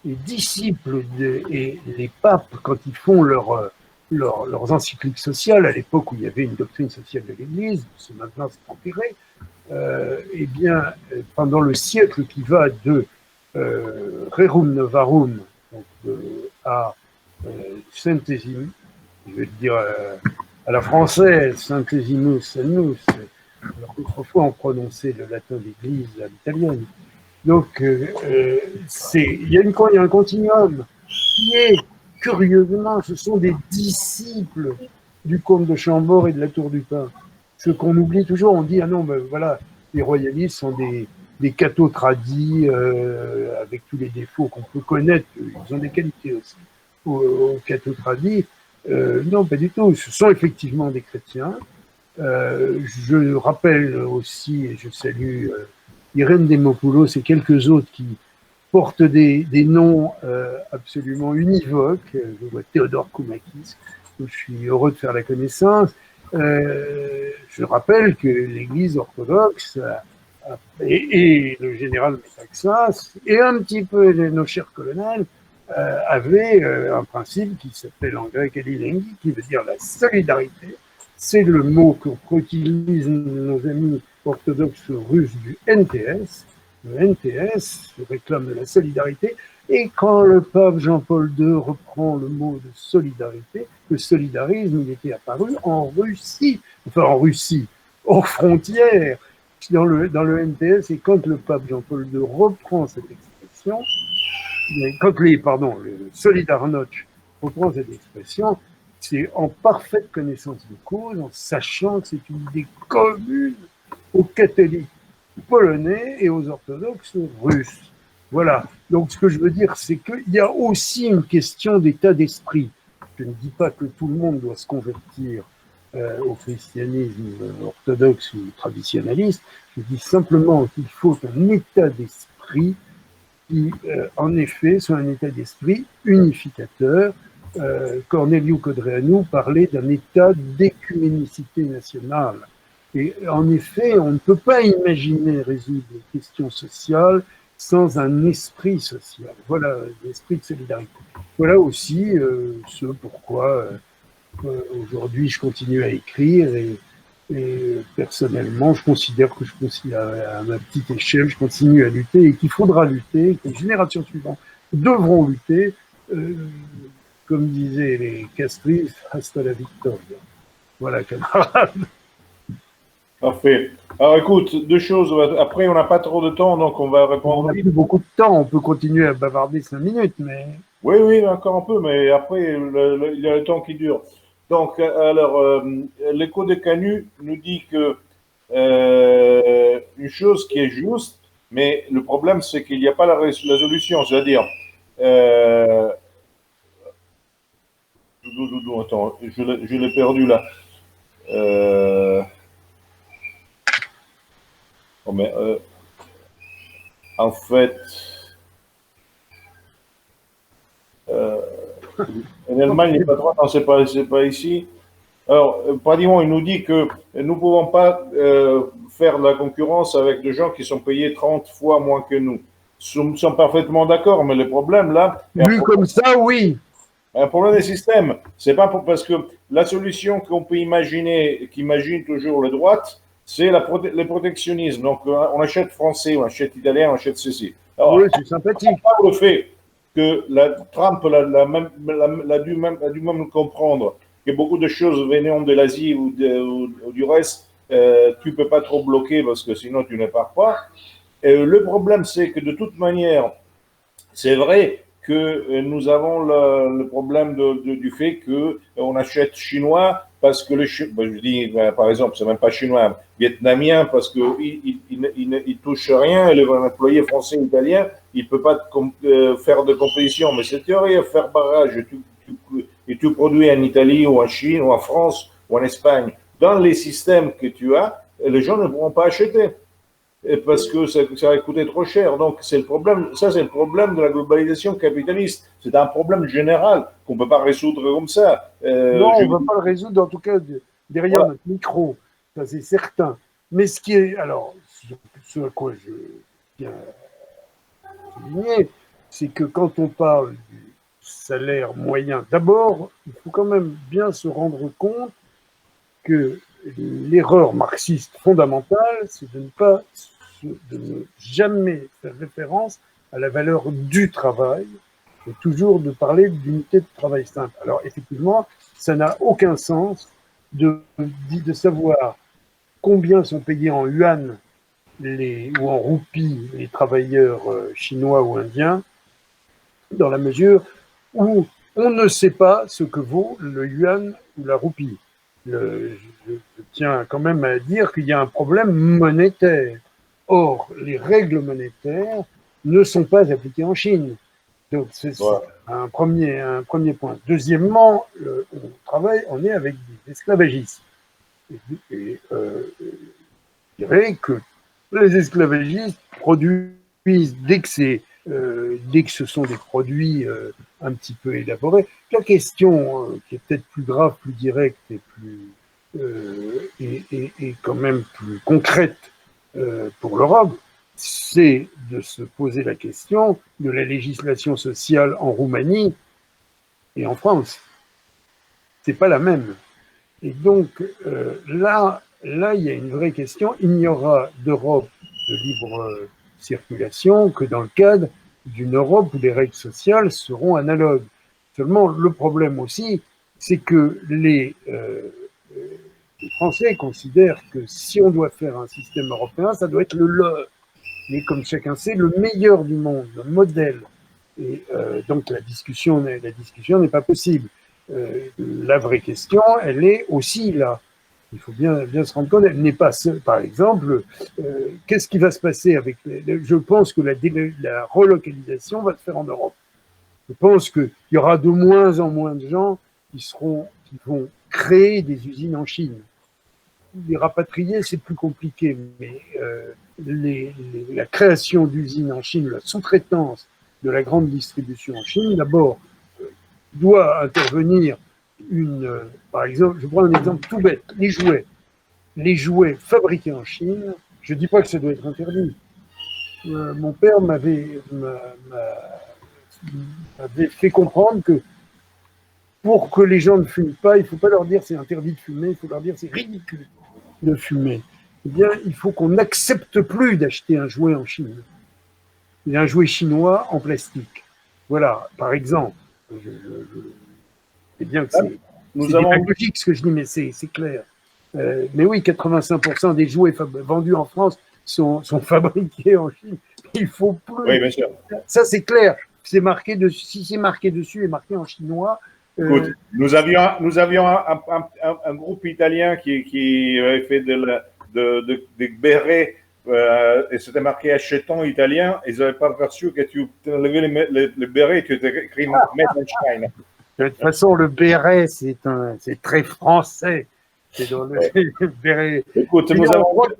Les disciples et les papes, quand ils font leurs encycliques sociales, à l'époque où il y avait une doctrine sociale de l'Église, maintenant c'est empiré, eh bien, pendant le siècle qui va de Rerum Novarum à Centesimus, je vais dire à la française, Centesimus Annus, alors qu'autrefois on prononçait le latin d'église à l'italienne. Donc, il y a un continuum qui est, curieusement, ce sont des disciples du comte de Chambord et de Latour-du-Pin. Ce qu'on oublie toujours, on dit, ah non, ben voilà, les royalistes sont des cathos tradis, avec tous les défauts qu'on peut connaître, ils ont des qualités aussi, aux cathos tradis. Non, pas du tout, ce sont effectivement des chrétiens. Je rappelle aussi, et je salue Irène Demopoulos et quelques autres qui portent des noms absolument univoques. Je vois Théodore Koumakis, je suis heureux de faire la connaissance. Je rappelle que l'Église orthodoxe et le général Metaxas et un petit peu nos chers colonels avaient un principe qui s'appelle en grec alilengi, qui veut dire la solidarité. C'est le mot qu'utilisent nos amis orthodoxes russes du NTS. Le NTS se réclame de la solidarité. Et quand le pape Jean-Paul II reprend le mot de solidarité, le solidarisme, il était apparu en Russie, hors frontières, dans le NTS. Et quand le pape Jean-Paul II reprend cette expression, le Solidarność reprend cette expression, c'est en parfaite connaissance de cause, en sachant que c'est une idée commune aux catholiques polonais et aux orthodoxes russes. Voilà. Donc, ce que je veux dire, c'est qu'il y a aussi une question d'état d'esprit. Je ne dis pas que tout le monde doit se convertir au christianisme orthodoxe ou traditionnaliste. Je dis simplement qu'il faut un état d'esprit qui, en effet, soit un état d'esprit unificateur. Corneliu Codreanu parlait d'un état d'écuménicité nationale. Et en effet, on ne peut pas imaginer résoudre les questions sociales sans un esprit social. Voilà, l'esprit de solidarité. Voilà aussi ce pourquoi aujourd'hui je continue à écrire et personnellement, je considère que à ma petite échelle, je continue à lutter et qu'il faudra lutter, que les générations suivantes devront lutter, euh, comme disaient les castristes, hasta la victoria. Voilà, camarade. Parfait. Alors écoute, deux choses. Après, on n'a pas trop de temps, donc on va répondre. On n'a plus beaucoup de temps, on peut continuer à bavarder 5 minutes, mais. Oui, oui, encore un peu, mais après, il y a le temps qui dure. Donc, alors, l'écho de Canu nous dit que une chose qui est juste, mais le problème, c'est qu'il n'y a pas la solution. C'est-à-dire, euh, attends, je l'ai perdu là. Oh, mais, en fait, en Allemagne, les patrons, non, c'est pas ici. Alors, pratiquement, il nous dit que nous ne pouvons pas faire de la concurrence avec des gens qui sont payés 30 fois moins que nous. Nous sommes parfaitement d'accord, mais le problème là, vu comme ça, oui. Un problème des systèmes. C'est pas parce que la solution qu'on peut imaginer, qu'imagine toujours les droites, c'est le protectionnisme. Donc, on achète français, on achète italien, on achète ceci. Alors, oui, c'est sympathique. Le fait que Trump l'a dû même comprendre que beaucoup de choses venant de l'Asie ou du reste, tu ne peux pas trop bloquer parce que sinon tu ne pars pas. Le problème, c'est que de toute manière, c'est vrai que nous avons le problème du fait qu'on achète chinois parce que je dis par exemple, c'est même pas chinois, vietnamien parce qu'il ne touche rien et les employés français, italiens, il ne peut pas faire de compétition. Mais c'est théorie, faire barrage et tu produis en Italie ou en Chine ou en France ou en Espagne, dans les systèmes que tu as, les gens ne pourront pas acheter parce que ça va coûter trop cher. Donc, c'est le problème, ça, c'est le problème de la globalisation capitaliste. C'est un problème général qu'on ne peut pas résoudre comme ça. Non, on ne va pas le résoudre, en tout cas, derrière notre micro. Ça, c'est certain. Mais ce qui est. Alors, ce à quoi je tiens à souligner, c'est que quand on parle du salaire moyen, d'abord, il faut quand même bien se rendre compte que l'erreur marxiste fondamentale, c'est de ne jamais faire référence à la valeur du travail et toujours de parler d'unité de travail simple. Alors effectivement, ça n'a aucun sens de savoir combien sont payés en yuan ou en roupies les travailleurs chinois ou indiens, dans la mesure où on ne sait pas ce que vaut le yuan ou la roupie. Je tiens quand même à dire qu'il y a un problème monétaire. Or, les règles monétaires ne sont pas appliquées en Chine. Donc, c'est un premier point. Deuxièmement, on est avec des esclavagistes. Et je dirais que les esclavagistes produisent, dès que ce sont des produits un petit peu élaborés, la question qui est peut-être plus grave, plus directe et quand même plus concrète pour l'Europe, c'est de se poser la question de la législation sociale en Roumanie et en France. C'est pas la même. Et donc là, il y a une vraie question. Il n'y aura d'Europe de libre circulation que dans le cadre d'une Europe où les règles sociales seront analogues. Seulement, le problème aussi, c'est que les Français considèrent que si on doit faire un système européen, ça doit être le leur. Mais comme chacun sait, le meilleur du monde, le modèle. Et donc la discussion n'est pas possible. La vraie question, elle est aussi là. Il faut bien se rendre compte, elle n'est pas seule. Par exemple, qu'est-ce qui va se passer avec je pense que la relocalisation va se faire en Europe. Je pense qu'il y aura de moins en moins de gens qui vont créer des usines en Chine. Les rapatriés, c'est plus compliqué, mais la création d'usines en Chine, la sous-traitance de la grande distribution en Chine, d'abord, doit intervenir par exemple, je prends un exemple tout bête, les jouets fabriqués en Chine, je ne dis pas que ça doit être interdit. Mon père m'avait fait comprendre que pour que les gens ne fument pas, il ne faut pas leur dire c'est interdit de fumer, il faut leur dire c'est ridicule de fumer. Eh bien, il faut qu'on n'accepte plus d'acheter un jouet en Chine, un jouet chinois en plastique. Voilà, par exemple. C'est bien que c'est démagogique ce que je dis, mais c'est clair. Mais oui, 85% des jouets vendus en France sont fabriqués en Chine. Il faut plus. Oui, bien sûr. Ça, c'est clair. C'est marqué dessus. Si c'est marqué dessus et marqué en chinois. Écoute, nous avions un groupe italien qui avait fait des bérets et c'était marqué acheton italien. Ils n'avaient pas perçu que tu enlevais le béret et tu étais écrit Made in China. De toute façon, le béret, c'est très français. C'est dans le béret. Écoute,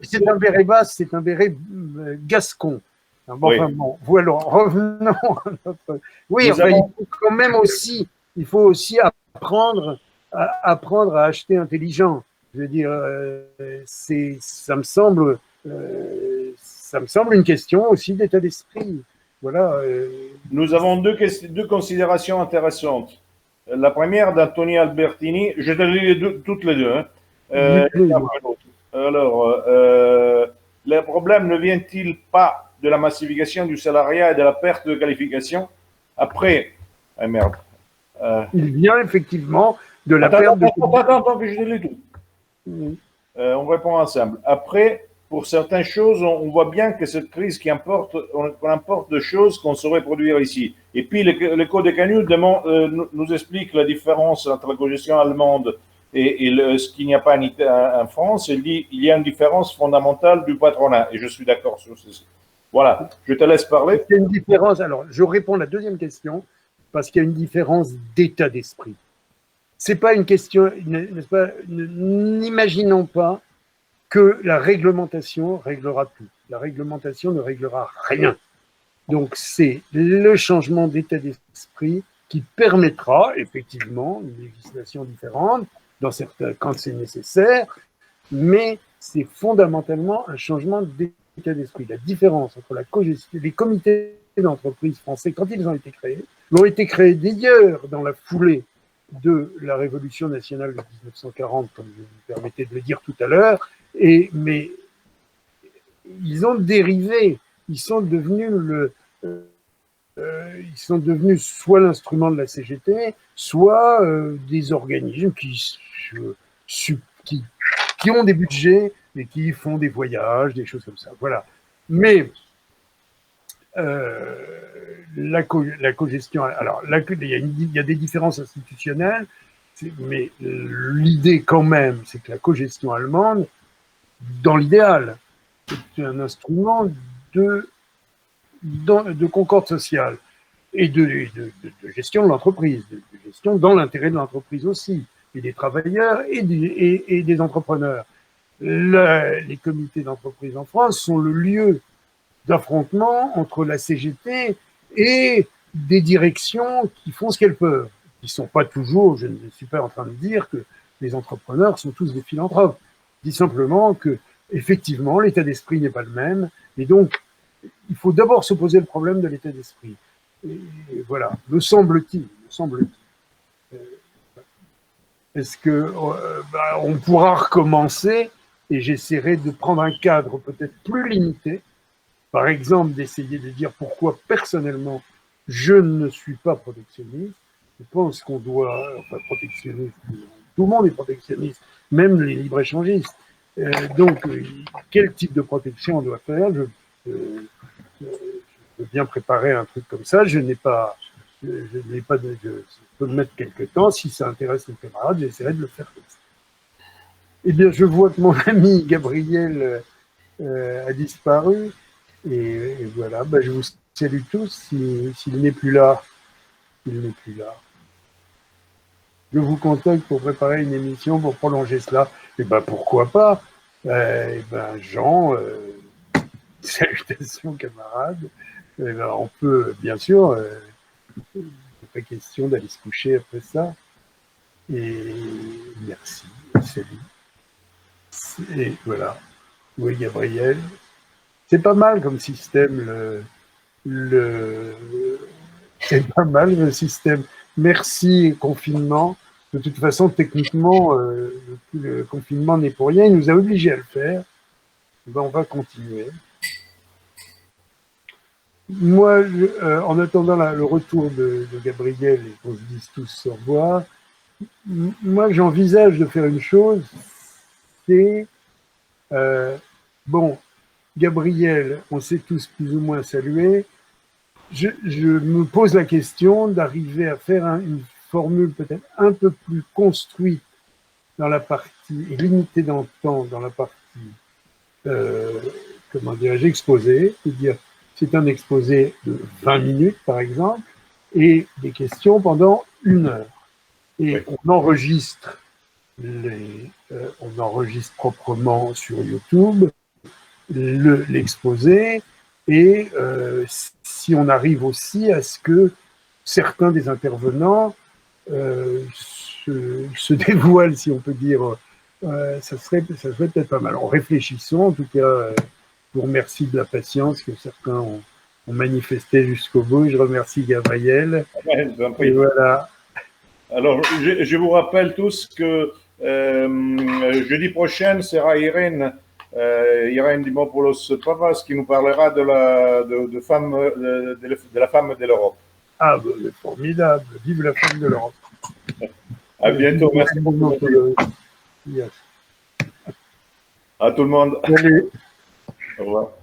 c'est un béret basse, c'est un béret gascon. Bon, oui. Enfin, bon, voilà, revenons à notre. Oui, enfin, il faut aussi apprendre à acheter intelligent. Je veux dire, ça me semble une question aussi d'état d'esprit. Voilà. Nous avons deux considérations intéressantes. La première d'Anthony Albertini, je te lis toutes les deux. Alors, le problème ne vient-il pas de la massification du salariat et de la perte de qualification après? Ah merde. Il vient effectivement de la perte de. Attends, que je te lis tout. On répond ensemble. Après, pour certaines choses, on voit bien que cette crise qu'on importe de choses qu'on saurait produire ici. Et puis, le Code des Canuts nous explique la différence entre la cogestion allemande et ce qu'il n'y a pas en France. Il dit qu'il y a une différence fondamentale du patronat. Et je suis d'accord sur ceci. Voilà, je te laisse parler. Il y a une différence. Alors, je réponds à la deuxième question parce qu'il y a une différence d'état d'esprit. C'est pas une question, n'est-ce pas? N'imaginons pas que la réglementation réglera tout. La réglementation ne réglera rien. Donc, c'est le changement d'état d'esprit qui permettra effectivement une législation différente quand c'est nécessaire, mais c'est fondamentalement un changement d'état d'esprit. La différence entre les comités d'entreprise français, quand ils ont été créés d'ailleurs dans la foulée de la Révolution nationale de 1940, comme je me permettais de le dire tout à l'heure, mais ils ont dérivé, ils sont devenus soit l'instrument de la CGT, soit des organismes qui ont des budgets et qui font des voyages, des choses comme ça. Voilà. Mais la cogestion, alors il y a des différences institutionnelles, mais l'idée quand même, c'est que la cogestion allemande, dans l'idéal, c'est un instrument de concorde sociale et de gestion de l'entreprise, de gestion dans l'intérêt de l'entreprise aussi, et des travailleurs et des entrepreneurs. Les comités d'entreprise en France sont le lieu d'affrontement entre la CGT et des directions qui font ce qu'elles peuvent. Ils ne sont pas toujours, je ne suis pas en train de dire que les entrepreneurs sont tous des philanthropes. Je dis simplement que, effectivement, l'état d'esprit n'est pas le même. Et donc, il faut d'abord se poser le problème de l'état d'esprit. Et voilà, me semble-t-il. Est-ce qu'on pourra recommencer, et j'essaierai de prendre un cadre peut-être plus limité, par exemple d'essayer de dire pourquoi personnellement je ne suis pas protectionniste. Je pense qu'on doit, enfin protectionniste, tout le monde est protectionniste, même les libre-échangistes. Donc, quel type de protection on doit faire? Je peux bien préparer un truc comme ça. Je peux me mettre quelques temps. Si ça intéresse les camarades, j'essaierai de le faire comme ça. Eh bien, je vois que mon ami Gabriel a disparu. Et voilà, ben, je vous salue tous s'il n'est plus là. Il n'est plus là. Je vous contacte pour préparer une émission pour prolonger cela. Et ben pourquoi pas. Et ben Jean, salutations camarades. Et ben, on peut bien sûr, il n'est pas question d'aller se coucher après ça. Et merci, salut. Et voilà. Oui, Gabriel. C'est pas mal comme système, c'est pas mal le système. Merci, confinement. De toute façon, techniquement, le confinement n'est pour rien. Il nous a obligés à le faire. Ben, on va continuer. Moi, en attendant le retour de Gabriel et qu'on se dise tous au revoir, moi, j'envisage de faire une chose, c'est, bon, Gabriel, on s'est tous plus ou moins salués. Je me pose la question d'arriver à faire une formule peut-être un peu plus construite dans la partie, et limitée dans le temps, dans la partie, comment dirais-je, exposé, c'est-à-dire c'est un exposé de 20 minutes par exemple, et des questions pendant 1 heure. Et oui. On enregistre proprement sur YouTube l'exposé, et si on arrive aussi à ce que certains des intervenants se dévoilent, si on peut dire, ça serait peut-être pas mal. En réfléchissant, en tout cas, je vous remercie de la patience que certains ont manifesté jusqu'au bout. Je remercie Gabriel. Ouais, et voilà. Alors, je vous rappelle tous que jeudi prochain sera Irène Dimopoulos-Pappas qui nous parlera de la femme de l'Europe. Ah, bah, formidable. Vive la femme de l'Europe. À bientôt. Merci beaucoup. Yes. À tout le monde. Salut. Au revoir.